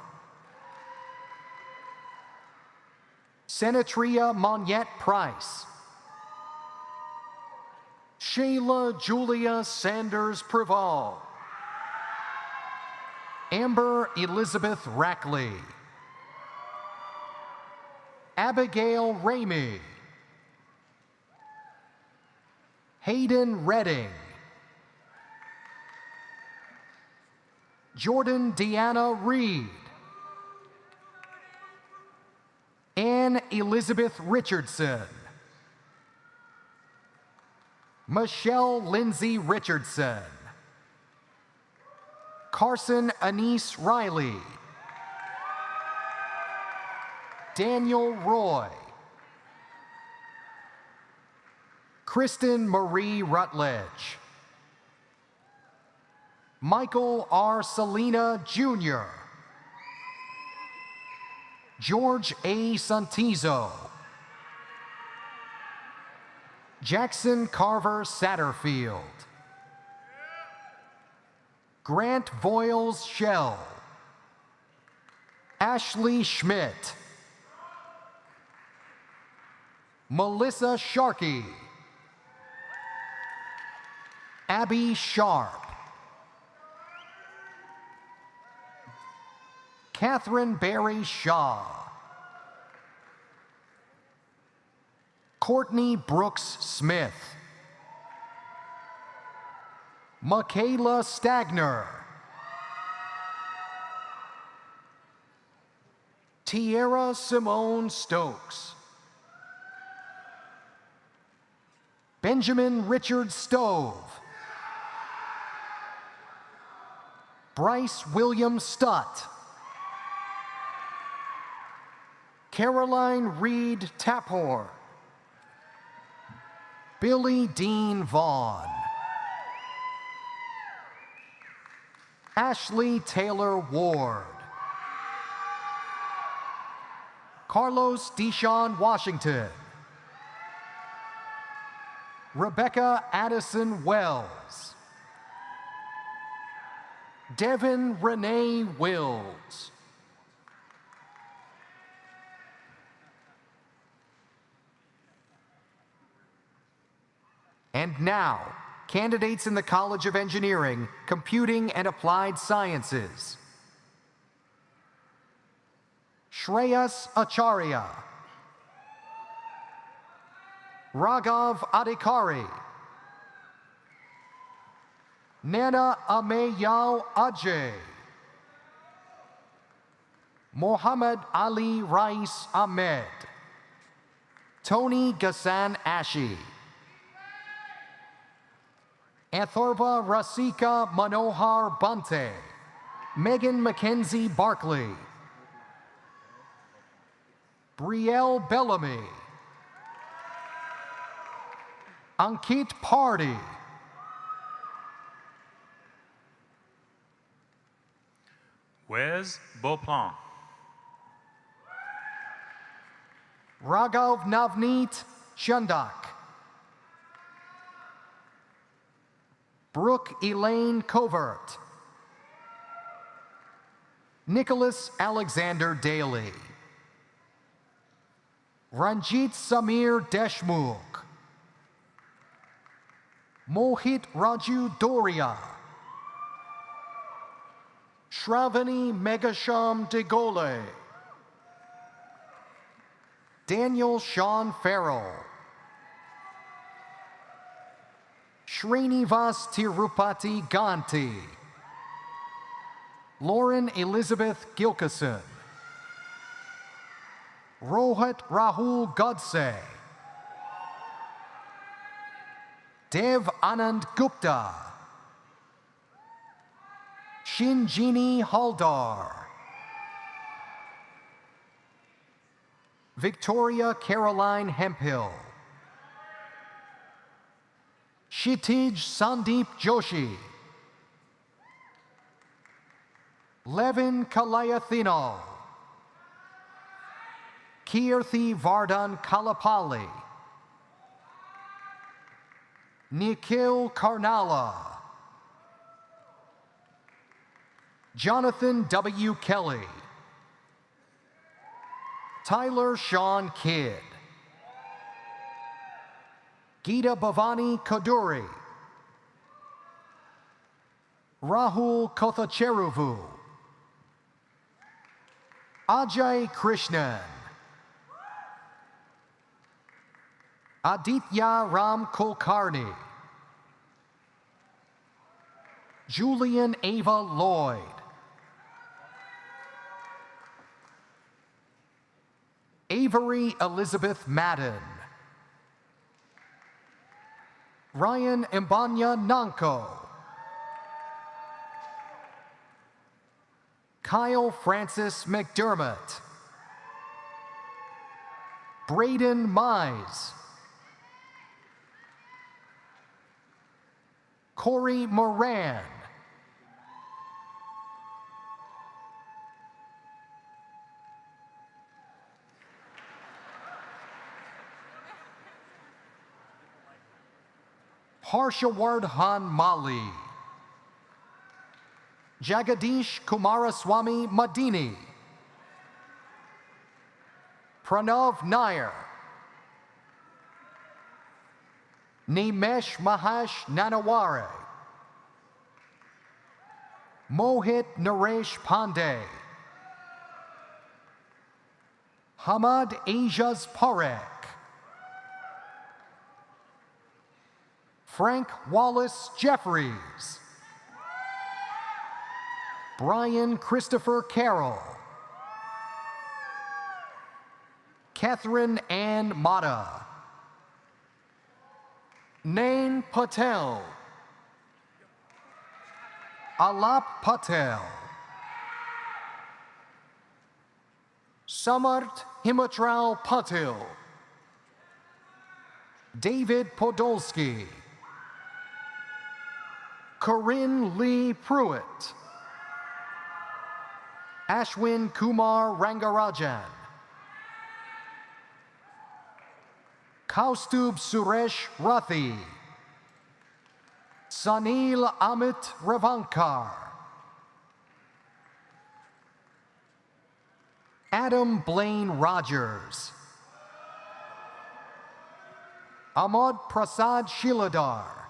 Senatria Monette Price. Shayla Julia Sanders Preval. Amber Elizabeth Rackley. Abigail Ramey. Hayden Redding. Jordan Deanna Reed. Ann Elizabeth Richardson. Michelle Lindsay Richardson. Carson Anise Riley. Daniel Roy. Kristen Marie Rutledge. Michael R. Salina, Jr. George A. Santizo. Jackson Carver Satterfield. Grant Voiles Shell. Ashley Schmidt. Melissa Sharkey. Abby Sharp. Catherine Barry Shaw. Courtney Brooks Smith, Michaela Stagner, Tierra Simone Stokes, Benjamin Richard Stove, Bryce William Stutt, Caroline Reed Taphorn, Billy Dean Vaughn, Ashley Taylor Ward, Carlos Deshaun Washington, Rebecca Addison Wells, Devin Renee Wills, and now, candidates in the College of Engineering, Computing and Applied Sciences. Shreyas Acharya, Raghav Adhikari, Nana Ameyao Ajay, Mohammed Ali Rais Ahmed, Tony Gassan Ashi, Athurva Rasika Manohar Bante, Megan Mackenzie Barkley, Brielle Bellamy, Ankit Party, Wes Beauplan, Raghav Navneet Chandak, Brooke Elaine Covert, Nicholas Alexander Daly, Ranjit Samir Deshmukh, Mohit Raju Doria, Shravani Megasham Degole, Daniel Sean Farrell, Srinivas Tirupati Ganti, Lauren Elizabeth Gilkison, Rohit Rahul Godse, Dev Anand Gupta, Shinjini Haldar, Victoria Caroline Hemphill, Kshitij Sandeep Joshi, Levin Kalayathinal, Kirthi Vardhan Kalapalli, Nikhil Karnala, Jonathan W. Kelly, Tyler Sean Kidd, Geeta Bhavani Kaduri, Rahul Kothacheruvu, Ajay Krishnan, Aditya Ram Kulkarni, Julian Ava Lloyd, Avery Elizabeth Madden, Ryan Mbanya Nanko, Kyle Francis McDermott, Braden Mize, Corey Moran, Harshawardhan Mali, Jagadish Kumaraswamy Madini, Pranav Nair, Nimesh Mahesh Nanaware, Mohit Naresh Pandey, Hamad Ajaz Parek, Frank Wallace Jeffries. Brian Christopher Carroll. Catherine Ann Mata. Nain Patel. Alap Patel. Samarth Himatral Patil. David Podolsky. Corinne Lee Pruitt. Ashwin Kumar Rangarajan. Kaustubh Suresh Rathi. Sanil Amit Ravankar. Adam Blaine Rogers. Amod Prasad Shiladar.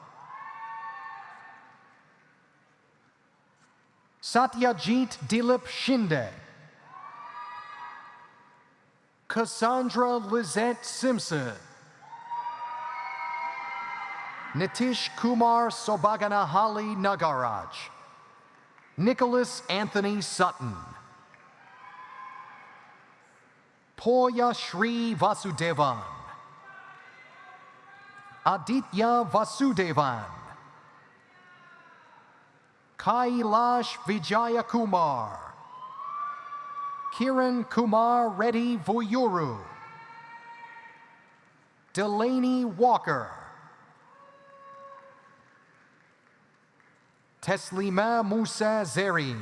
Satyajit Dilip Shinde. Cassandra Lizette Simpson. Nitish Kumar Sobaganahali Nagaraj. Nicholas Anthony Sutton. Poya Shri Vasudevan. Aditya Vasudevan. Kailash Vijayakumar. Kiran Kumar Reddy Vuyuru. Delaney Walker. Teslima Musa Zerin.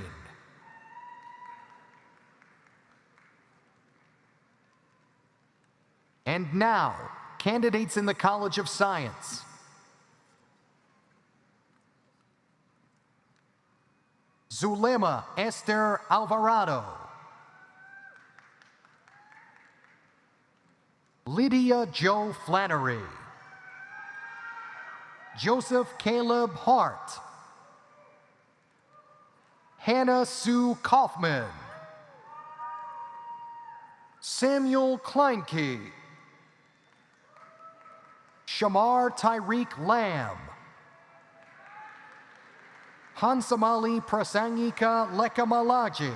And now, candidates in the College of Science. Zulema Esther Alvarado. Lydia Joe Flannery. Joseph Caleb Hart. Hannah Sue Kaufman. Samuel Kleinke. Shamar Tyreek Lamb. Hansamali Prasangika Lekamalaji.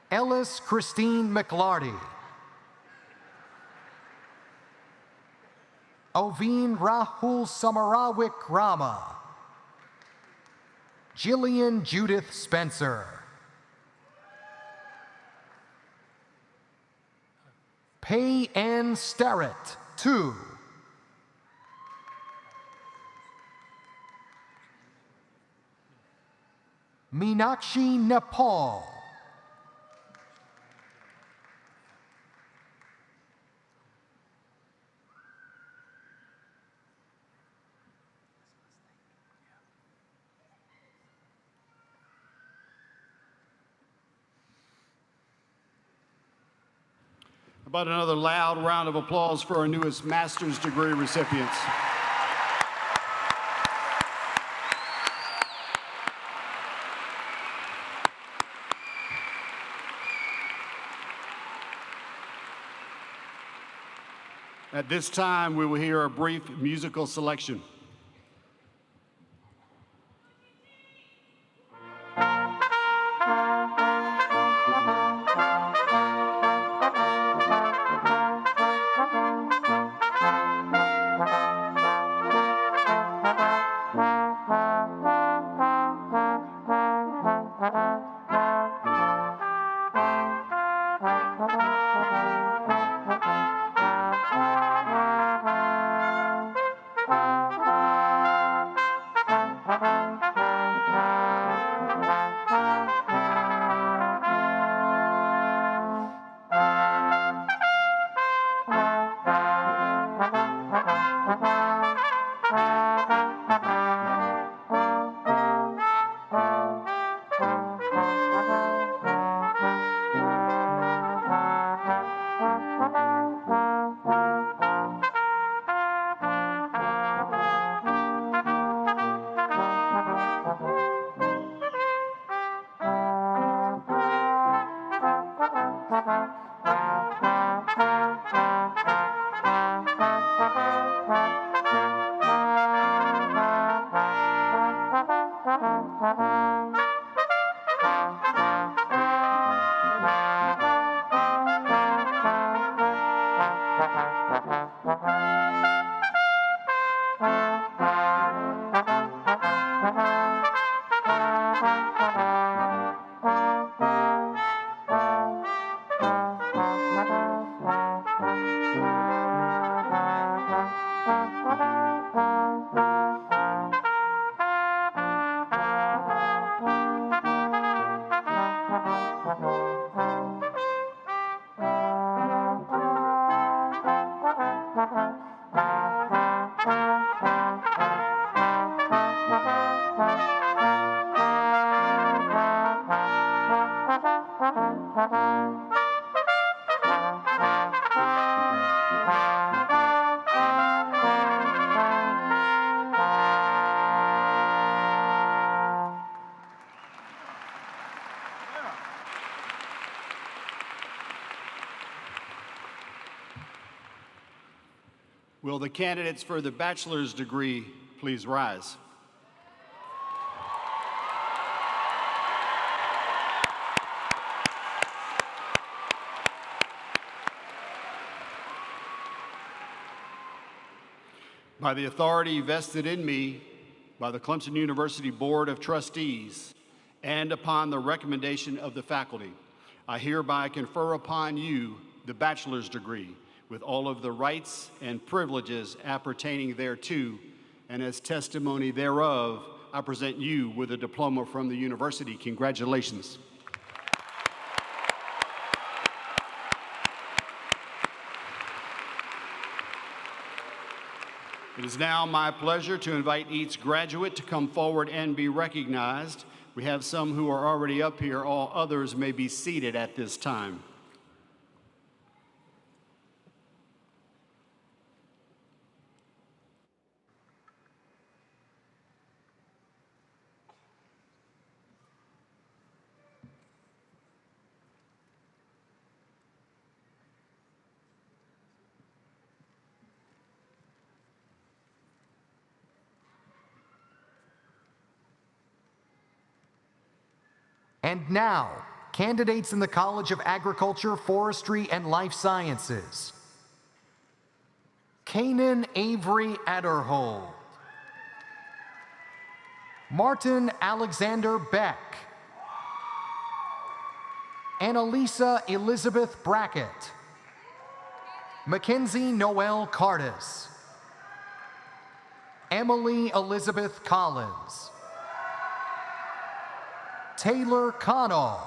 Ellis Christine McLarty. Oveen Rahul Samarawik Rama. Jillian Judith Spencer. Pei Ann Starrett, 2. Meenakshi Nepal. About another loud round of applause for our newest master's degree recipients. At this time, we will hear a brief musical selection. Will the candidates for the bachelor's degree please rise? By the authority vested in me by the Clemson University Board of Trustees and upon the recommendation of the faculty, I hereby confer upon you the bachelor's degree with all of the rights and privileges appertaining thereto, and as testimony thereof, I present you with a diploma from the university. Congratulations. It is now my pleasure to invite each graduate to come forward and be recognized. We have some who are already up here. All others may be seated at this time. And now, candidates in the College of Agriculture, Forestry, and Life Sciences. Kanan Avery Adderhold. Martin Alexander Beck. Annalisa Elizabeth Brackett. Mackenzie Noel Cardis. Emily Elizabeth Collins. Taylor Connell.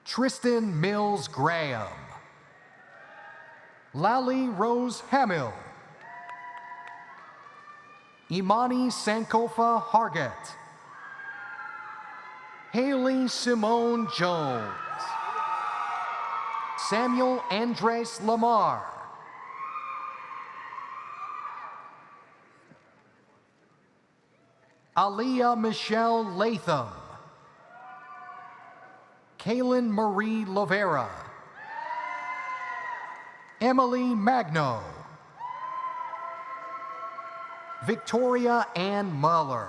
Tristan Mills Graham. Lally Rose Hamill. Imani Sankofa Hargett. Haley Simone Jones. Samuel Andres Lamar. Aliyah Michelle Latham. Kaylin Marie Lovera. Emily Magno. Victoria Ann Muller.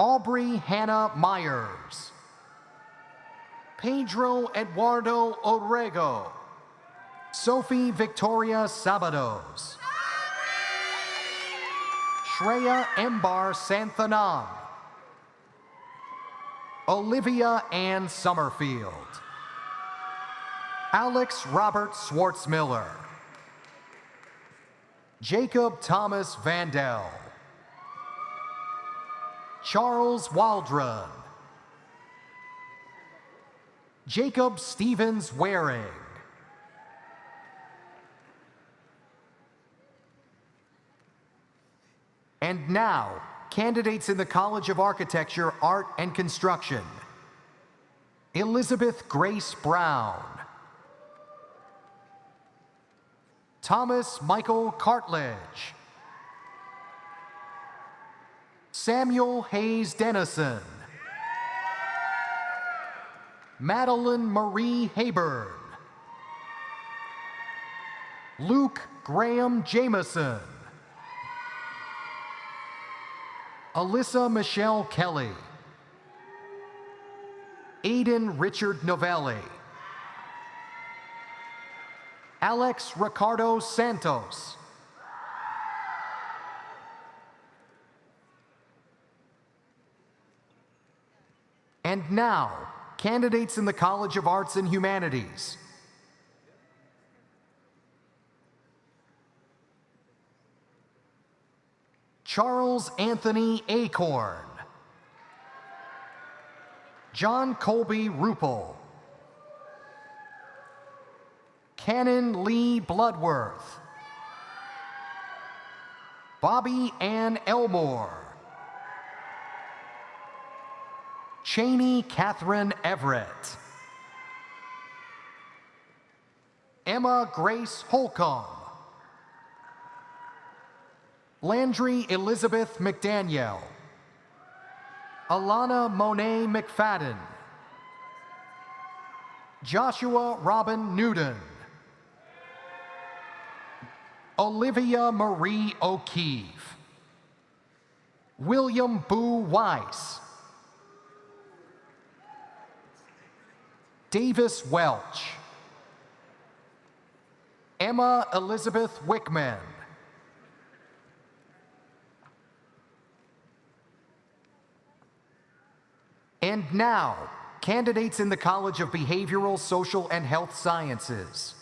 Aubrey Hannah Myers. Pedro Eduardo Orrego. Sophie Victoria Sabados. Shreya Embar Santhanam. Olivia Ann Summerfield. Alex Robert Swartzmiller. Jacob Thomas Vandell. Charles Waldron. Jacob Stevens Waring. And now, candidates in the College of Architecture, Art, and Construction. Elizabeth Grace Brown. Thomas Michael Cartledge. Samuel Hayes Dennison. Madeline Marie Hayburn. Luke Graham Jameson. Alyssa Michelle Kelly. Aiden Richard Novelli. Alex Ricardo Santos. And now, candidates in the College of Arts and Humanities. Charles Anthony Acorn. John Colby Ruppel. Cannon Lee Bloodworth. Bobby Ann Elmore. Cheney Catherine Everett. Emma Grace Holcomb. Landry Elizabeth McDaniel. Alana Monet McFadden. Joshua Robin Newton. Olivia Marie O'Keefe, William Boo Weiss, Davis Welch, Emma Elizabeth Wickman, and now, candidates in the College of Behavioral, Social, and Health Sciences.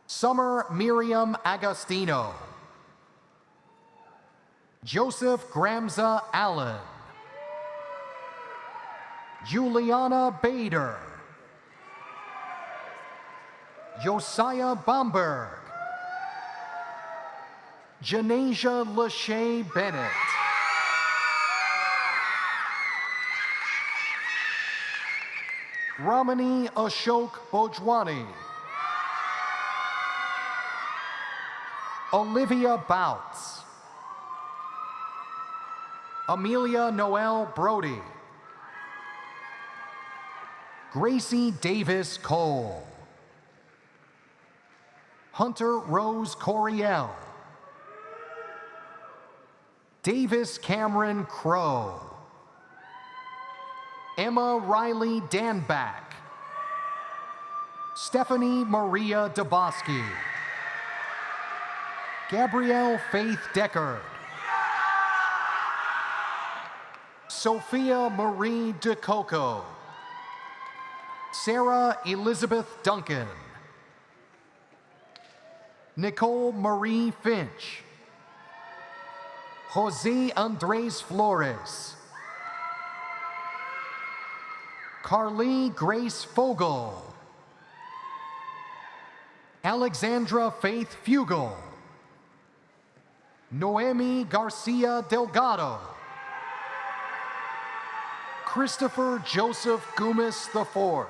Summer Miriam Agostino, Joseph Gramza Allen, Juliana Bader, Josiah Bomberg, Janasia Lachey Bennett, Ramani Ashok Bojwani, Olivia Bouts, Amelia Noel Brody, Gracie Davis Cole, Hunter Rose Coriel, Davis Cameron Crow, Emma Riley Danback, Stephanie Maria Dabosky, Gabrielle Faith Deckard, Sophia Marie DeCoco, Sarah Elizabeth Duncan, Nicole Marie Finch, Jose Andres Flores, Carly Grace Fogel, Alexandra Faith Fugel, Noemi Garcia Delgado, Christopher Joseph Gumas IV,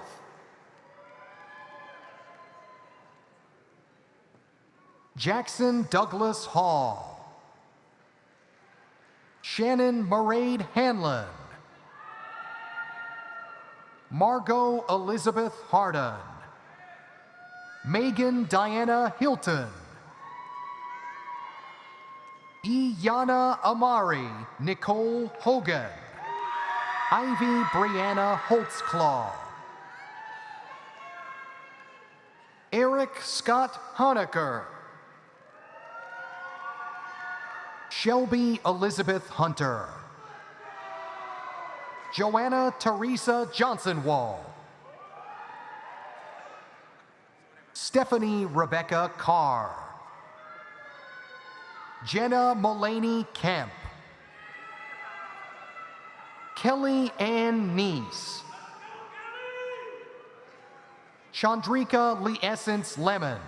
Jackson Douglas Hall, Shannon Mairead Hanlon, Margot Elizabeth Hardin, Megan Diana Hilton, Iyana Amari Nicole Hogan, Ivy Brianna Holtzclaw, Eric Scott Honecker, Shelby Elizabeth Hunter, Joanna Teresa Johnsonwall, Stephanie Rebecca Carr, Jenna Mulaney Kemp, Kelly Ann Neese, Chandrika Lee-Essence Lemon,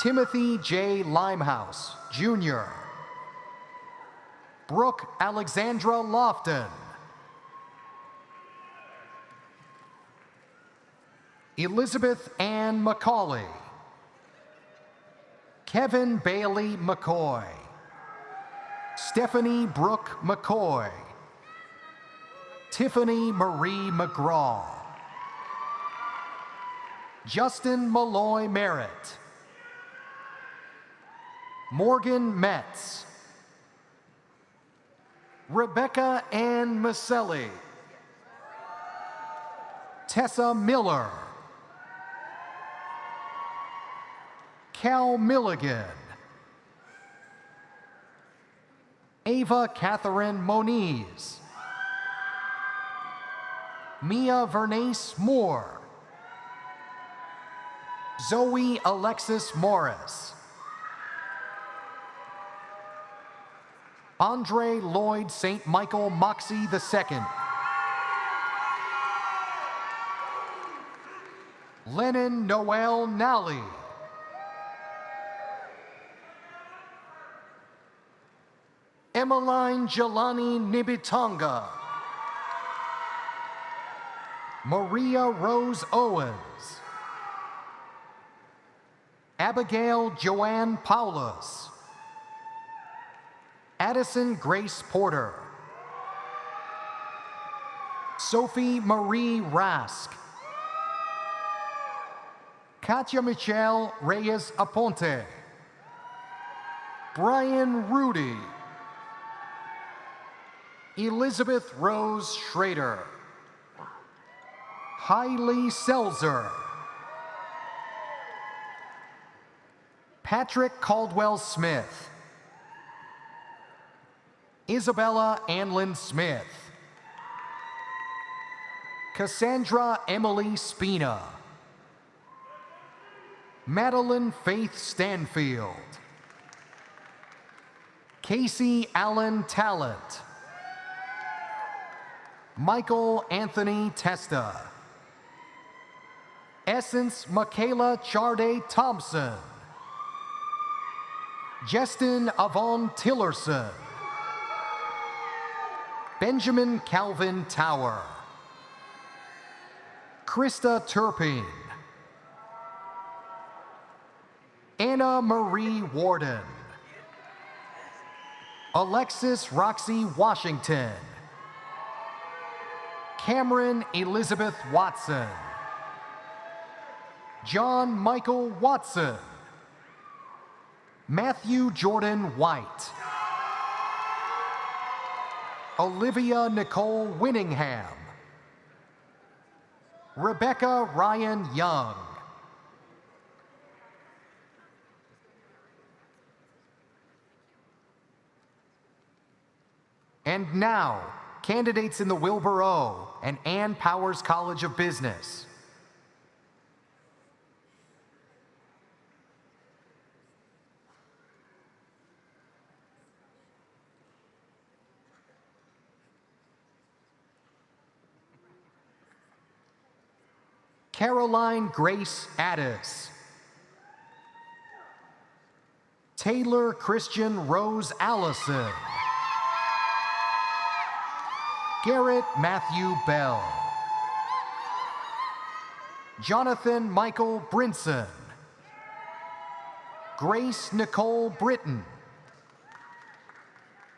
Timothy J. Limehouse, Jr., Brooke Alexandra Lofton, Elizabeth Ann McCauley, Kevin Bailey McCoy, Stephanie Brooke McCoy, Tiffany Marie McGraw, Justin Malloy Merritt, Morgan Metz, Rebecca Ann Maselli, Tessa Miller, Cal Milligan, Ava Catherine Moniz, Mia Vernace Moore, Zoe Alexis Morris, Andre Lloyd St. Michael Moxie II, Lennon Noel Nally, Emmeline Jelani Nibitonga, Maria Rose Owens, Abigail Joanne Paulus, Addison Grace Porter, Sophie Marie Rask, Katia Michelle Reyes Aponte, Brian Rudy, Elizabeth Rose Schrader, Hailey Selzer, Patrick Caldwell Smith, Isabella Anlin Smith, Cassandra Emily Spina, Madeline Faith Stanfield, Casey Allen Talent, Michael Anthony Testa, Essence Michaela Charday Thompson, Justin Avon Tillerson, Benjamin Calvin Tower, Krista Turpin, Anna Marie Warden, Alexis Roxy Washington, Cameron Elizabeth Watson, John Michael Watson, Matthew Jordan White, Olivia Nicole Winningham, Rebecca Ryan Young, and now, candidates in the Wilbur O. and Ann Powers College of Business. Caroline Grace Addis, Taylor Christian Rose Allison, Garrett Matthew Bell, Jonathan Michael Brinson, Grace Nicole Britton,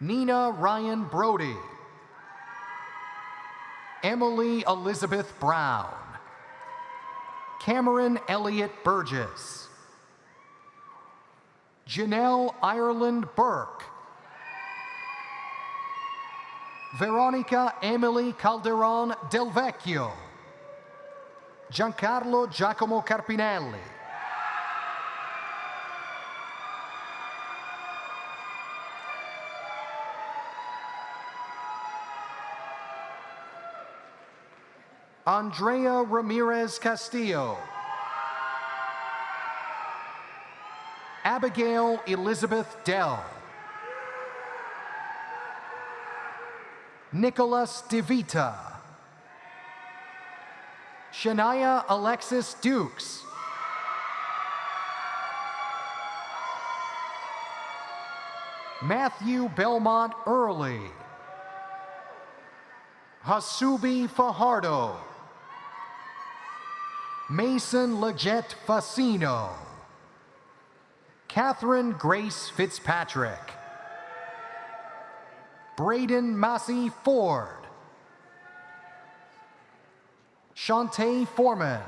Nina Ryan Brody, Emily Elizabeth Brown, Cameron Elliott Burgess, Janelle Ireland Burke, Veronica Emily Calderon Del Vecchio, Giancarlo Giacomo Carpinelli, Andrea Ramirez Castillo, Abigail Elizabeth Dell, Nicholas DeVita, Shania Alexis Dukes, Matthew Belmont Early, Hasubi Fajardo, Mason Leggett Facino, Catherine Grace Fitzpatrick, Braden Massey Ford, Shantae Foreman,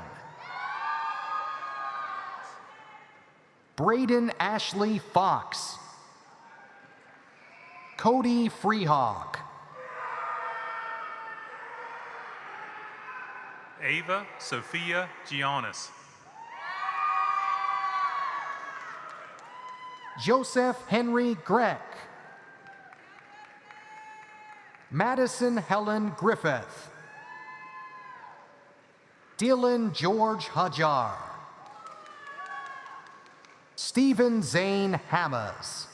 Braden Ashley Fox, Cody Freehawk, Ava Sophia Giannis, Joseph Henry Greck, Madison Helen Griffith, Dylan George Hajar, Stephen Zane Hammas,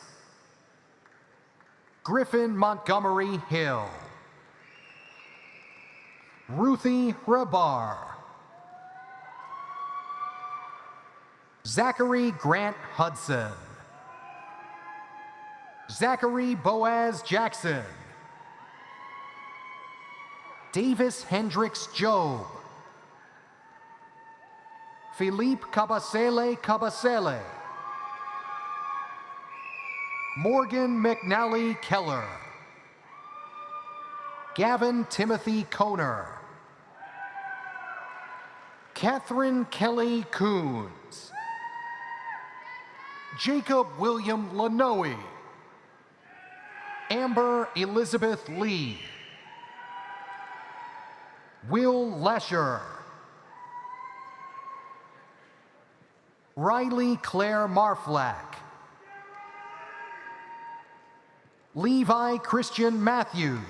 Griffin Montgomery Hill, Ruthie Hrabar, Zachary Grant Hudson, Zachary Boaz Jackson, Davis Hendricks Job, Philippe Cabasele, Morgan McNally Keller, Gavin Timothy Koner, Catherine Kelly Coons, Jacob William Lanoe, Amber Elizabeth Lee, Will Lesher, Riley Claire Marflack, Levi Christian Matthews,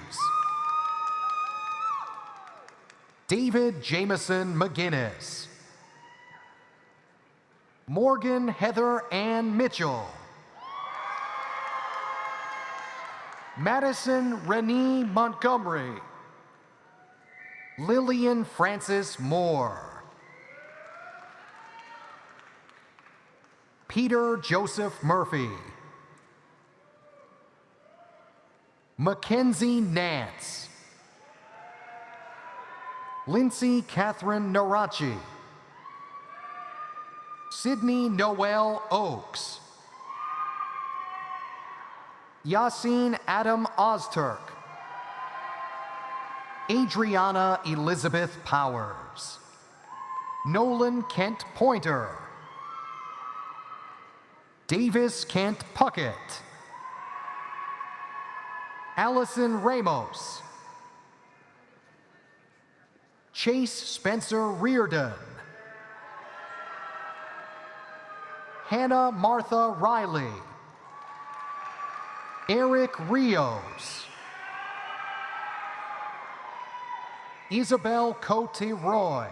David Jameson McGinnis, Morgan Heather Ann Mitchell, Madison Renee Montgomery, Lillian Francis Moore, Peter Joseph Murphy, Mackenzie Nance, Lindsay Catherine Narachi, Sydney Noel Oakes, Yassine Adam Ozturk, Adriana Elizabeth Powers, Nolan Kent Pointer, Davis Kent Puckett, Allison Ramos, Chase Spencer Reardon, Hannah Martha Riley, Eric Rios, Isabel Cote Roy,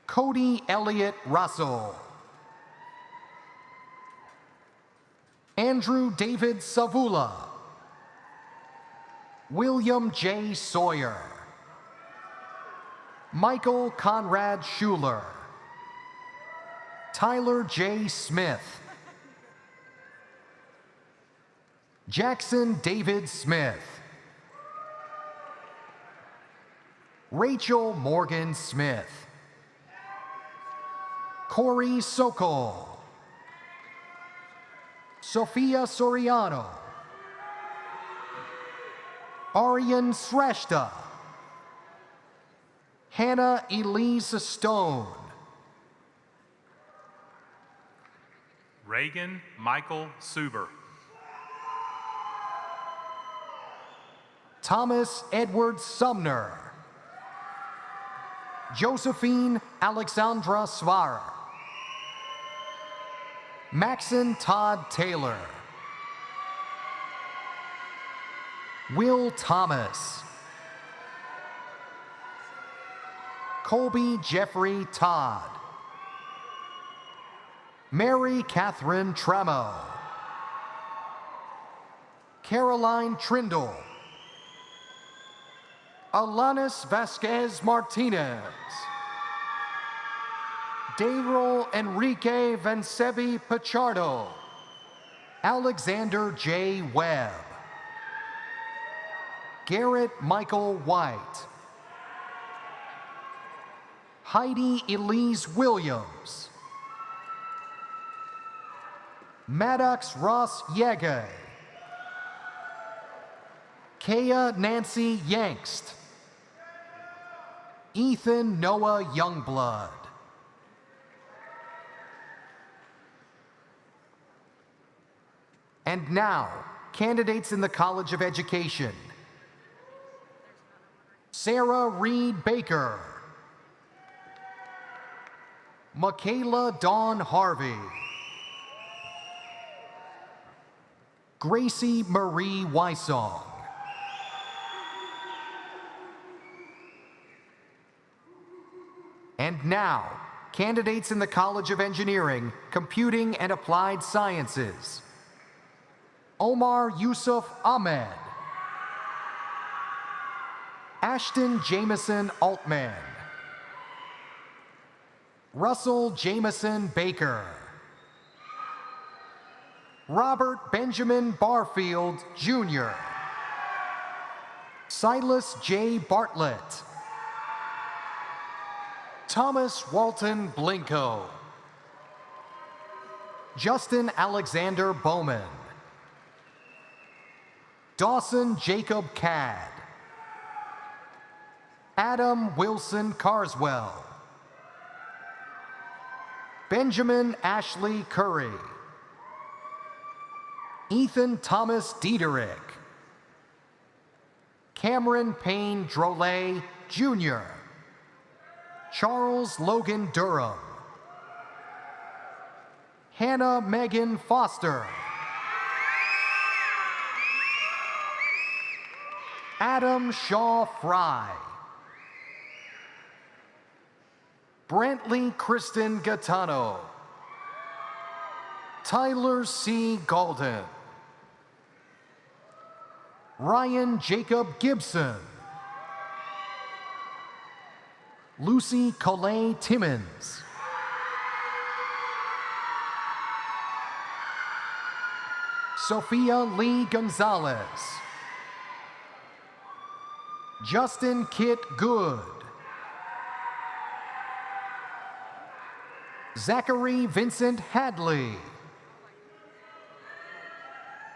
Cody Elliott Russell, Andrew David Savula, William J. Sawyer, Michael Conrad Schuler, Tyler J. Smith, Jackson David Smith, Rachel Morgan Smith, Corey Sokol, Sophia Soriano, Aryan Sreshta, Hannah Elise Stone, Reagan Michael Suber, Thomas Edward Sumner, Josephine Alexandra Svara, Maxon Todd Taylor, Will Thomas, Colby Jeffrey Todd, Mary Catherine Tremo, Caroline Trindle, Alanis Vasquez Martinez, Daryl Enrique Vansebi Pichardo, Alexander J. Webb, Garrett Michael White, Heidi Elise Williams, Maddox Ross Yege, Kaya Nancy Yankst, Ethan Noah Youngblood, and now, candidates in the College of Education. Sarah Reed Baker, Michaela Dawn Harvey, Gracie Marie Wysong, and now, candidates in the College of Engineering, Computing and Applied Sciences. Omar Yusuf Ahmed, Ashton Jameson Altman, Russell Jameson Baker, Robert Benjamin Barfield, Jr., Silas J. Bartlett, Thomas Walton Blinko, Justin Alexander Bowman, Dawson Jacob Cadd, Adam Wilson Carswell, Benjamin Ashley Curry, Ethan Thomas Diederich, Cameron Payne Drolet, Jr., Charles Logan Durham, Hannah Megan Foster, Adam Shaw Fry, Brantley Kristen Gattano, Tyler C. Golden, Ryan Jacob Gibson, Lucy Colleen Timmons, Sophia Lee Gonzalez, Justin Kit Good, Zachary Vincent Hadley,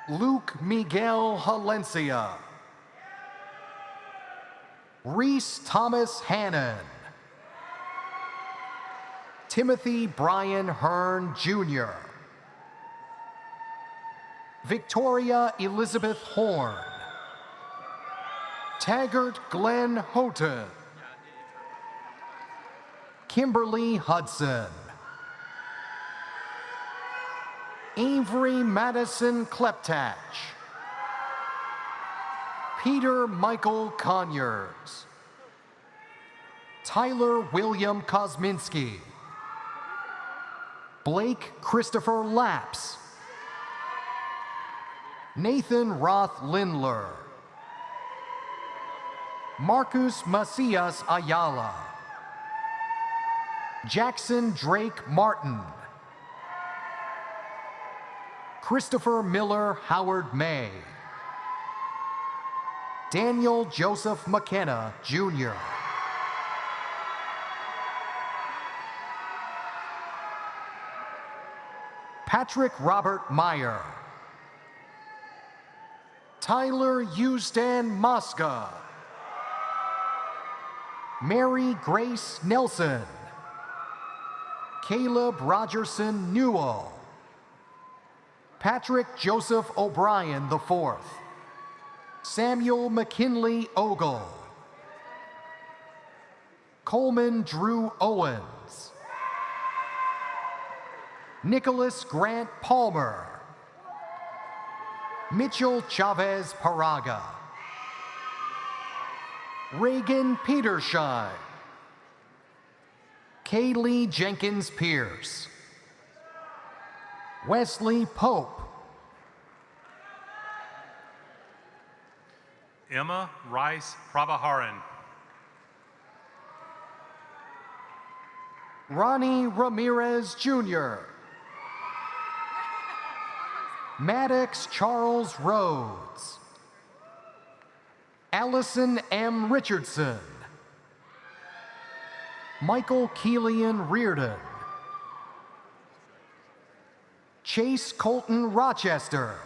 Luke Miguel Halencia, Reese Thomas Hannon, Timothy Brian Hearn, Jr., Victoria Elizabeth Horn, Taggart Glenn Houghton, Kimberly Hudson, Avery Madison Kleptach, Peter Michael Conyers, Tyler William Kosminski, Blake Christopher Laps, Nathan Roth Lindler, Marcus Macias Ayala, Jackson Drake Martin, Christopher Miller Howard May, Daniel Joseph McKenna, Jr., Patrick Robert Meyer, Tyler Eustan Mosca, Mary Grace Nelson, Caleb Rogerson Newell, Patrick Joseph O'Brien IV, Samuel McKinley Ogle, Coleman Drew Owens, Nicholas Grant Palmer, Mitchell Chavez Paraga, Reagan Petershine, Kaylee Jenkins Pierce, Wesley Pope, Emma Rice Prabhaharan, Ronnie Ramirez Jr., Maddox Charles Rhodes, Allison M. Richardson, Michael Keelian Reardon, Chase Colton Rochester,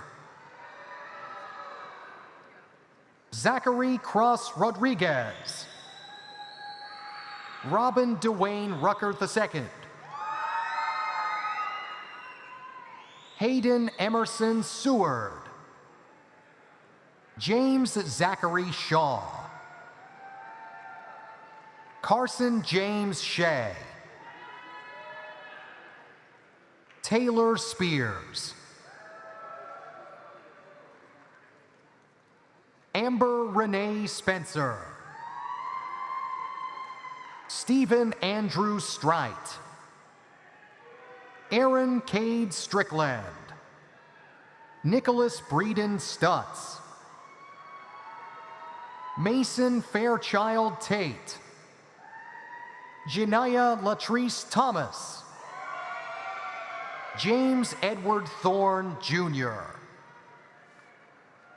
Zachary Cross Rodriguez, Robin Dwayne Rucker II, Hayden Emerson Seward, James Zachary Shaw, Carson James Shea, Taylor Spears, Amber Renee Spencer, Stephen Andrew Strite, Aaron Cade Strickland, Nicholas Breeden Stutz, Mason Fairchild Tate, Janiyah Latrice Thomas, James Edward Thorne, Jr.,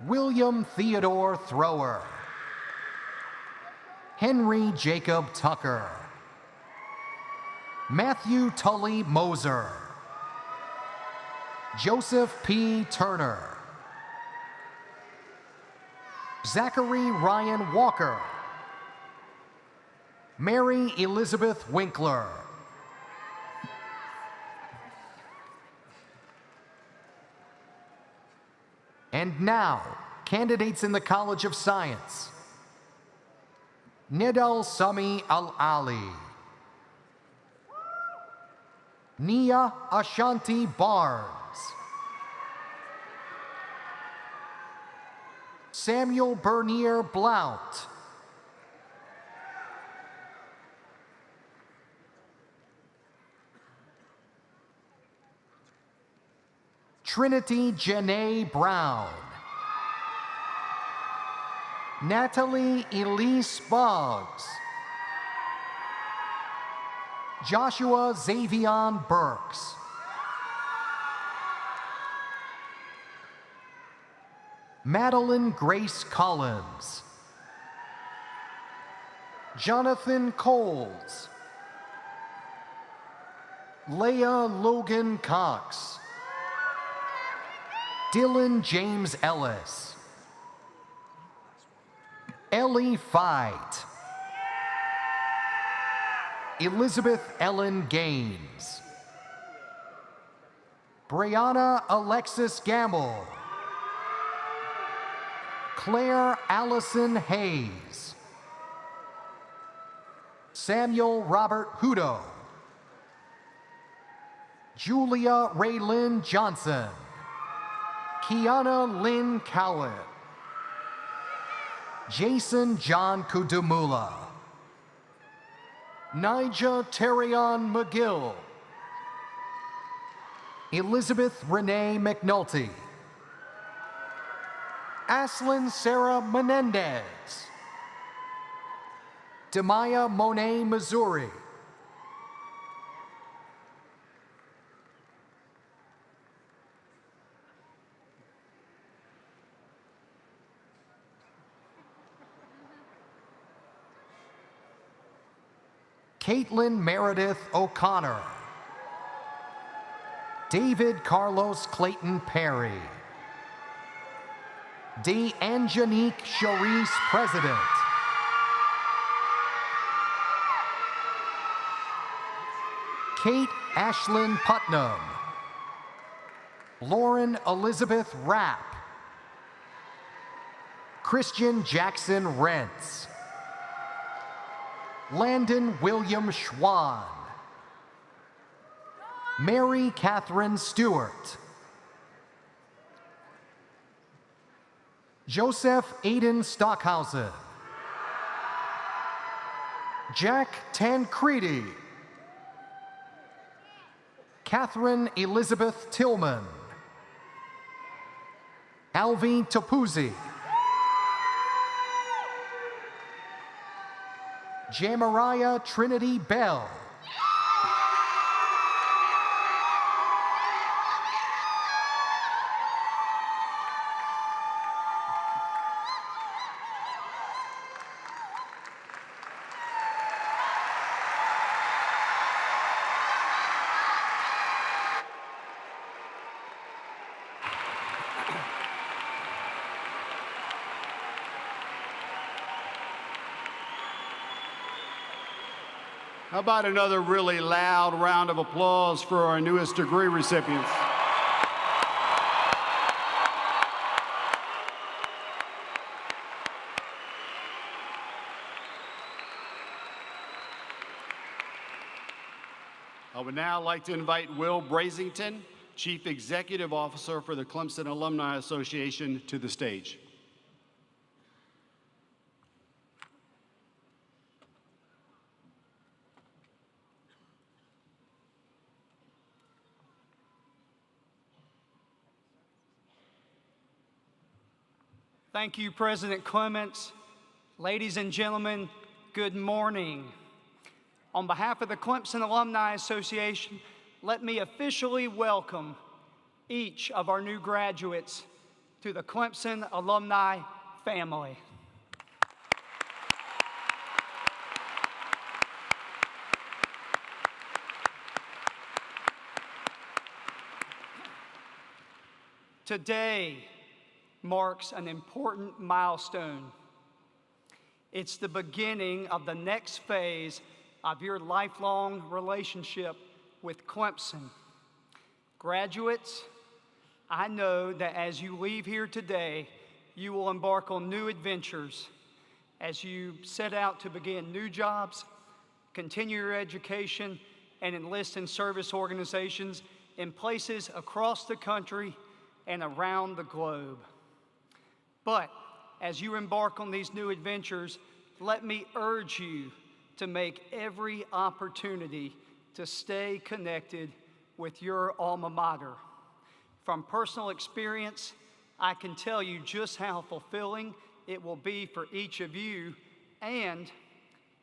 William Theodore Thrower, Henry Jacob Tucker, Matthew Tully Moser, Joseph P. Turner, Zachary Ryan Walker, Mary Elizabeth Winkler. And now, candidates in the College of Science. Nidal Sami Al-Ali. Nia Ashanti Barnes. Samuel Bernier Blount. Trinity Janae Brown. Natalie Elise Boggs. Joshua Xavion Burks. Madeline Grace Collins. Jonathan Coles. Leah Logan Cox. Dylan James Ellis. Ellie Fight. Elizabeth Ellen Gaines. Brianna Alexis Gamble. Claire Allison Hayes. Samuel Robert Hudo. Julia Raylyn Johnson. Kiana Lynn Cowett. Jason John Kudumula. Nija Terrion McGill. Elizabeth Renee McNulty. Aslyn Sarah Menendez. Demaya Monet Missouri. Caitlin Meredith O'Connor. David Carlos Clayton Perry. DeAngenique Charisse President. Kate Ashlyn Putnam. Lauren Elizabeth Rapp. Christian Jackson Rentz. Landon William Schwan. Mary Catherine Stewart. Joseph Aiden Stockhausen. Jack Tancredi. Catherine Elizabeth Tillman. Alvie Topuzzi. Jamariah Trinity Bell. How about another really loud round of applause for our newest degree recipients? I would now like to invite Will Brazington, Chief Executive Officer for the Clemson Alumni Association, to the stage. Thank you, President Clements. Ladies and gentlemen, good morning. On behalf of the Clemson Alumni Association, let me officially welcome each of our new graduates to the Clemson Alumni family. Today marks an important milestone It's the beginning of the next phase of your lifelong relationship with Clemson. Graduates, I know that as you leave here today, you will embark on new adventures as you set out to begin new jobs, continue your education, and enlist in service organizations in places across the country and around the globe. But as you embark on these new adventures, let me urge you to make every opportunity to stay connected with your alma mater. From personal experience, I can tell you just how fulfilling it will be for each of you, and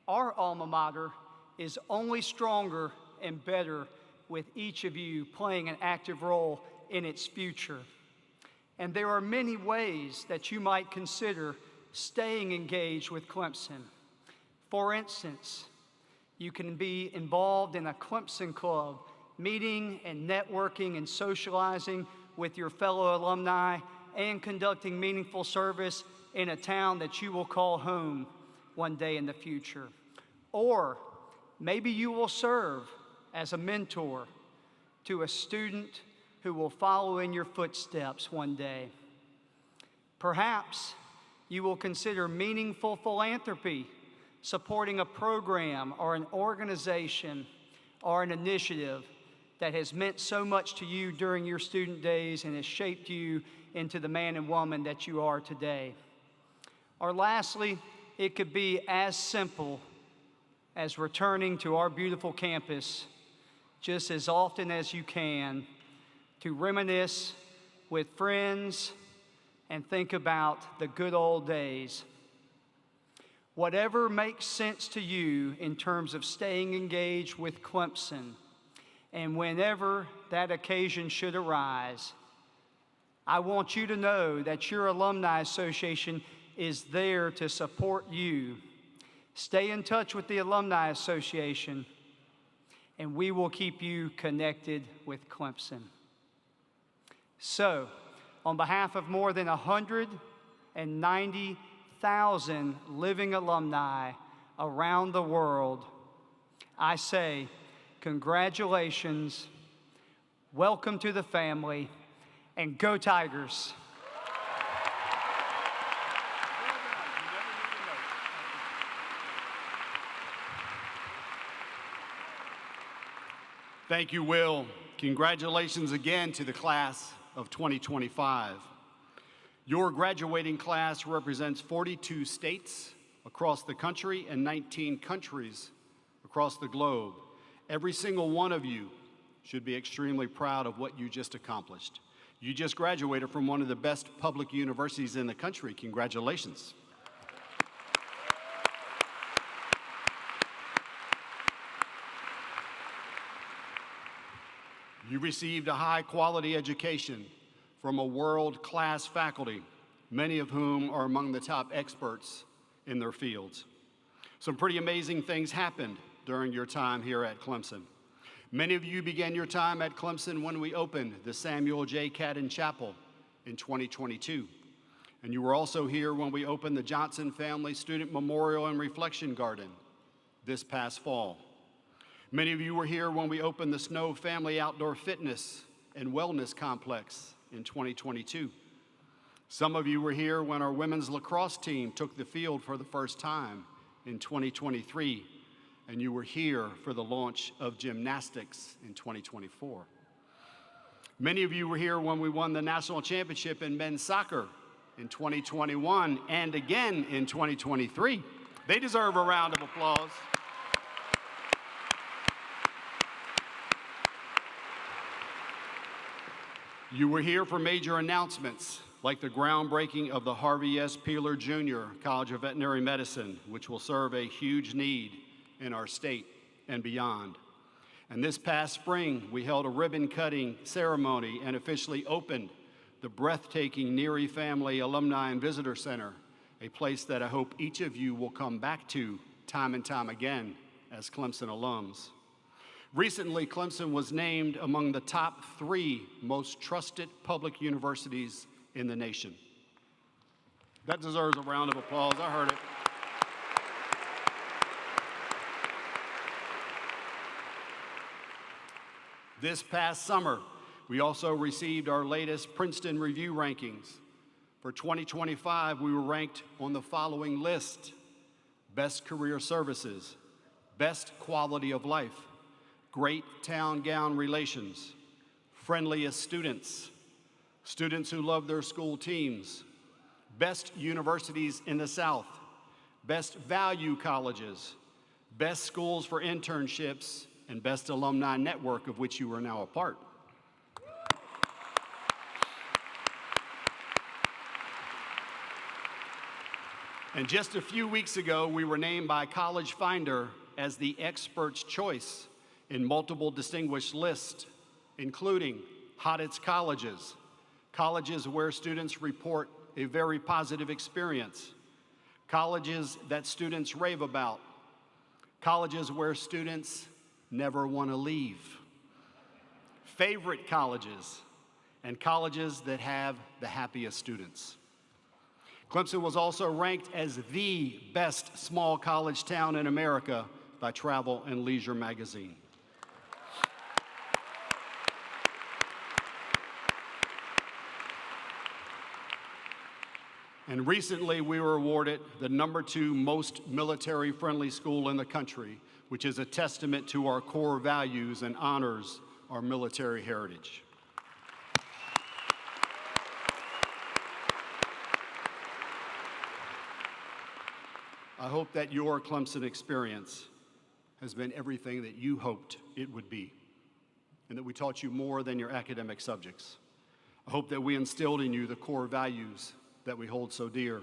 our alma mater is only stronger and better with each of you playing an active role in its future. And there are many ways that you might consider staying engaged with Clemson. For instance, you can be involved in a Clemson club, meeting and networking and socializing with your fellow alumni and conducting meaningful service in a town that you will call home one day in the future. Or maybe you will serve as a mentor to a student who will follow in your footsteps one day. Perhaps you will consider meaningful philanthropy, supporting a program or an organization or an initiative that has meant so much to you during your student days and has shaped you into the man and woman that you are today. Or lastly, it could be as simple as returning to our beautiful campus just as often as you can to reminisce with friends and think about the good old days. Whatever makes sense to you in terms of staying engaged with Clemson, and whenever that occasion should arise, I want you to know that your Alumni Association is there to support you. Stay in touch with the Alumni Association, and we will keep you connected with Clemson. So, on behalf of more than 190,000 living alumni around the world, I say, congratulations, welcome to the family, and go Tigers. Thank you, Will. Congratulations again to the class of 2025. Your graduating class represents 42 states across the country and 19 countries across the globe. Every single one of you should be extremely proud of what you just accomplished. You just graduated from one of the best public universities in the country. Congratulations. You received a high-quality education from a world-class faculty, many of whom are among the top experts in their fields. Some pretty amazing things happened during your time here at Clemson. Many of you began your time at Clemson when we opened the Samuel J. Cadden Chapel in 2022. And you were also here when we opened the Johnson Family Student Memorial and Reflection Garden this past fall. Many of you were here when we opened the Snow Family Outdoor Fitness and Wellness Complex in 2022. Some of you were here when our women's lacrosse team took the field for the first time in 2023, and you were here for the launch of gymnastics in 2024. Many of you were here when we won the national championship in men's soccer in 2021 and again in 2023. They deserve a round of applause. You were here for major announcements like the groundbreaking of the Harvey S. Peeler Jr. College of Veterinary Medicine, which will serve a huge need in our state and beyond. And this past spring, we held a ribbon-cutting ceremony and officially opened the breathtaking Neary Family Alumni and Visitor Center, a place that I hope each of you will come back to time and time again as Clemson alums. Recently, Clemson was named among the top 3 most trusted public universities in the nation. That deserves a round of applause. I heard it. This past summer, we also received our latest Princeton Review rankings. For 2025, we were ranked on the following list: Best Career Services, Best Quality of Life, Great Town-Gown Relations, Friendliest Students, Students Who Love Their School Teams, Best Universities in the South, Best Value Colleges, Best Schools for Internships, and Best Alumni Network, of which you are now a part. And just a few weeks ago, we were named by College Finder as the expert's choice in multiple distinguished lists, including hottest colleges, colleges where students report a very positive experience, colleges that students rave about, colleges where students never want to leave, favorite colleges, and colleges that have the happiest students. Clemson was also ranked as the best small college town in America by Travel and Leisure magazine. And recently, we were awarded the #2 most military-friendly school in the country, which is a testament to our core values and honors our military heritage. I hope that your Clemson experience has been everything that you hoped it would be, and that we taught you more than your academic subjects. I hope that we instilled in you the core values that we hold so dear,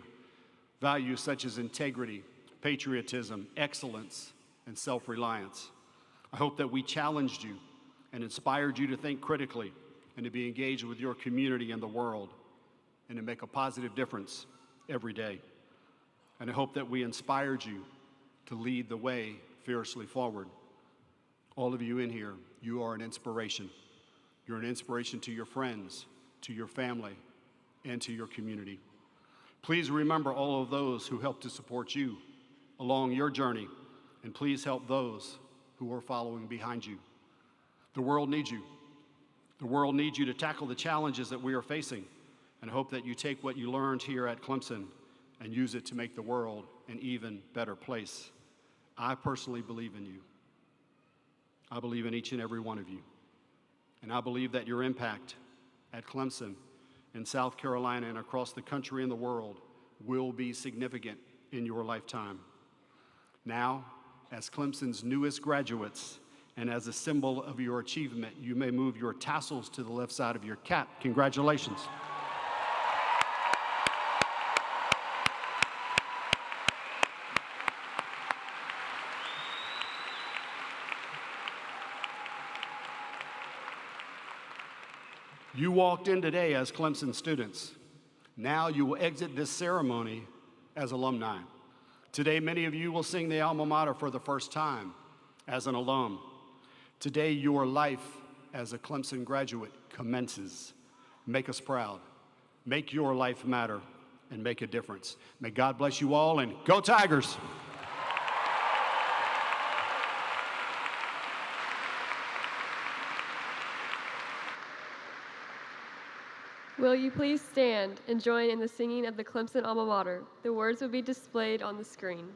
values such as integrity, patriotism, excellence, and self-reliance. I hope that we challenged you and inspired you to think critically and to be engaged with your community and the world and to make a positive difference every day. And I hope that we inspired you to lead the way fiercely forward. All of you in here, you are an inspiration. You're an inspiration to your friends, to your family, and to your community. Please remember all of those who helped to support you along your journey, and please help those who are following behind you. The world needs you. The world needs you to tackle the challenges that we are facing, and I hope that you take what you learned here at Clemson and use it to make the world an even better place. I personally believe in you. I believe in each and every one of you. And I believe that your impact at Clemson, in South Carolina, and across the country and the world will be significant in your lifetime. Now, as Clemson's newest graduates, and as a symbol of your achievement, you may move your tassels to the left side of your cap. Congratulations. You walked in today as Clemson students. Now you will exit this ceremony as alumni. Today, many of you will sing the alma mater for the first time as an alum. Today, your life as a Clemson graduate commences. Make us proud. Make your life matter and make a difference. May God bless you all, and go Tigers! Will you please stand and join in the singing of the Clemson alma mater? The words will be displayed on the screen.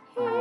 Play.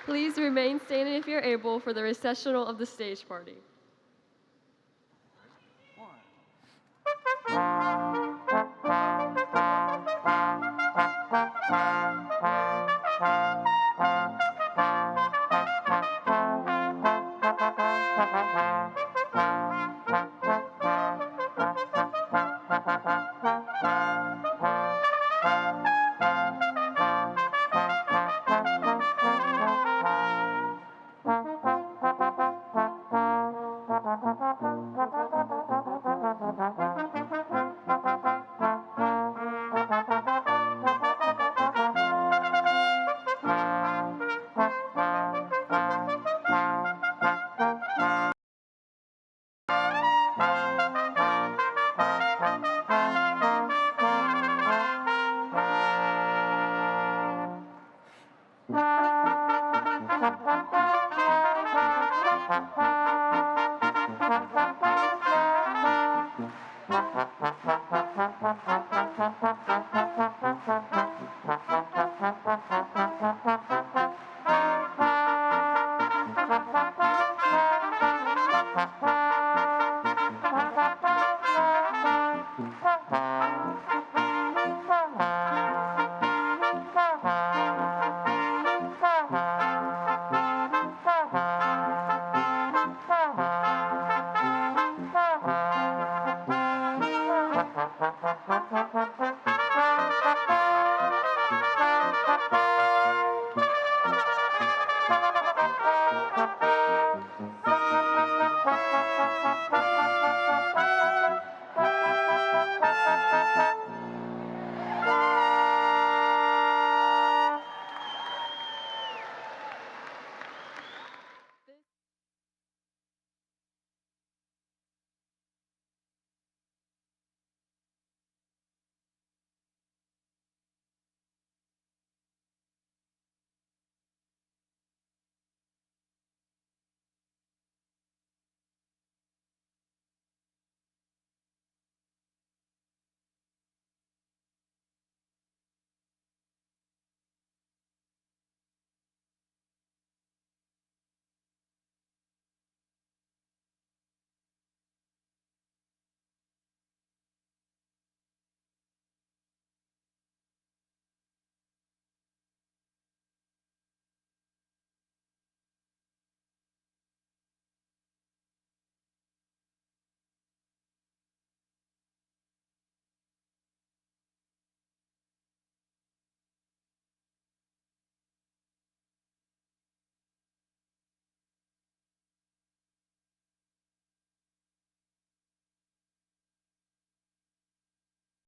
Please remain standing if you're able for the recessional of the stage party.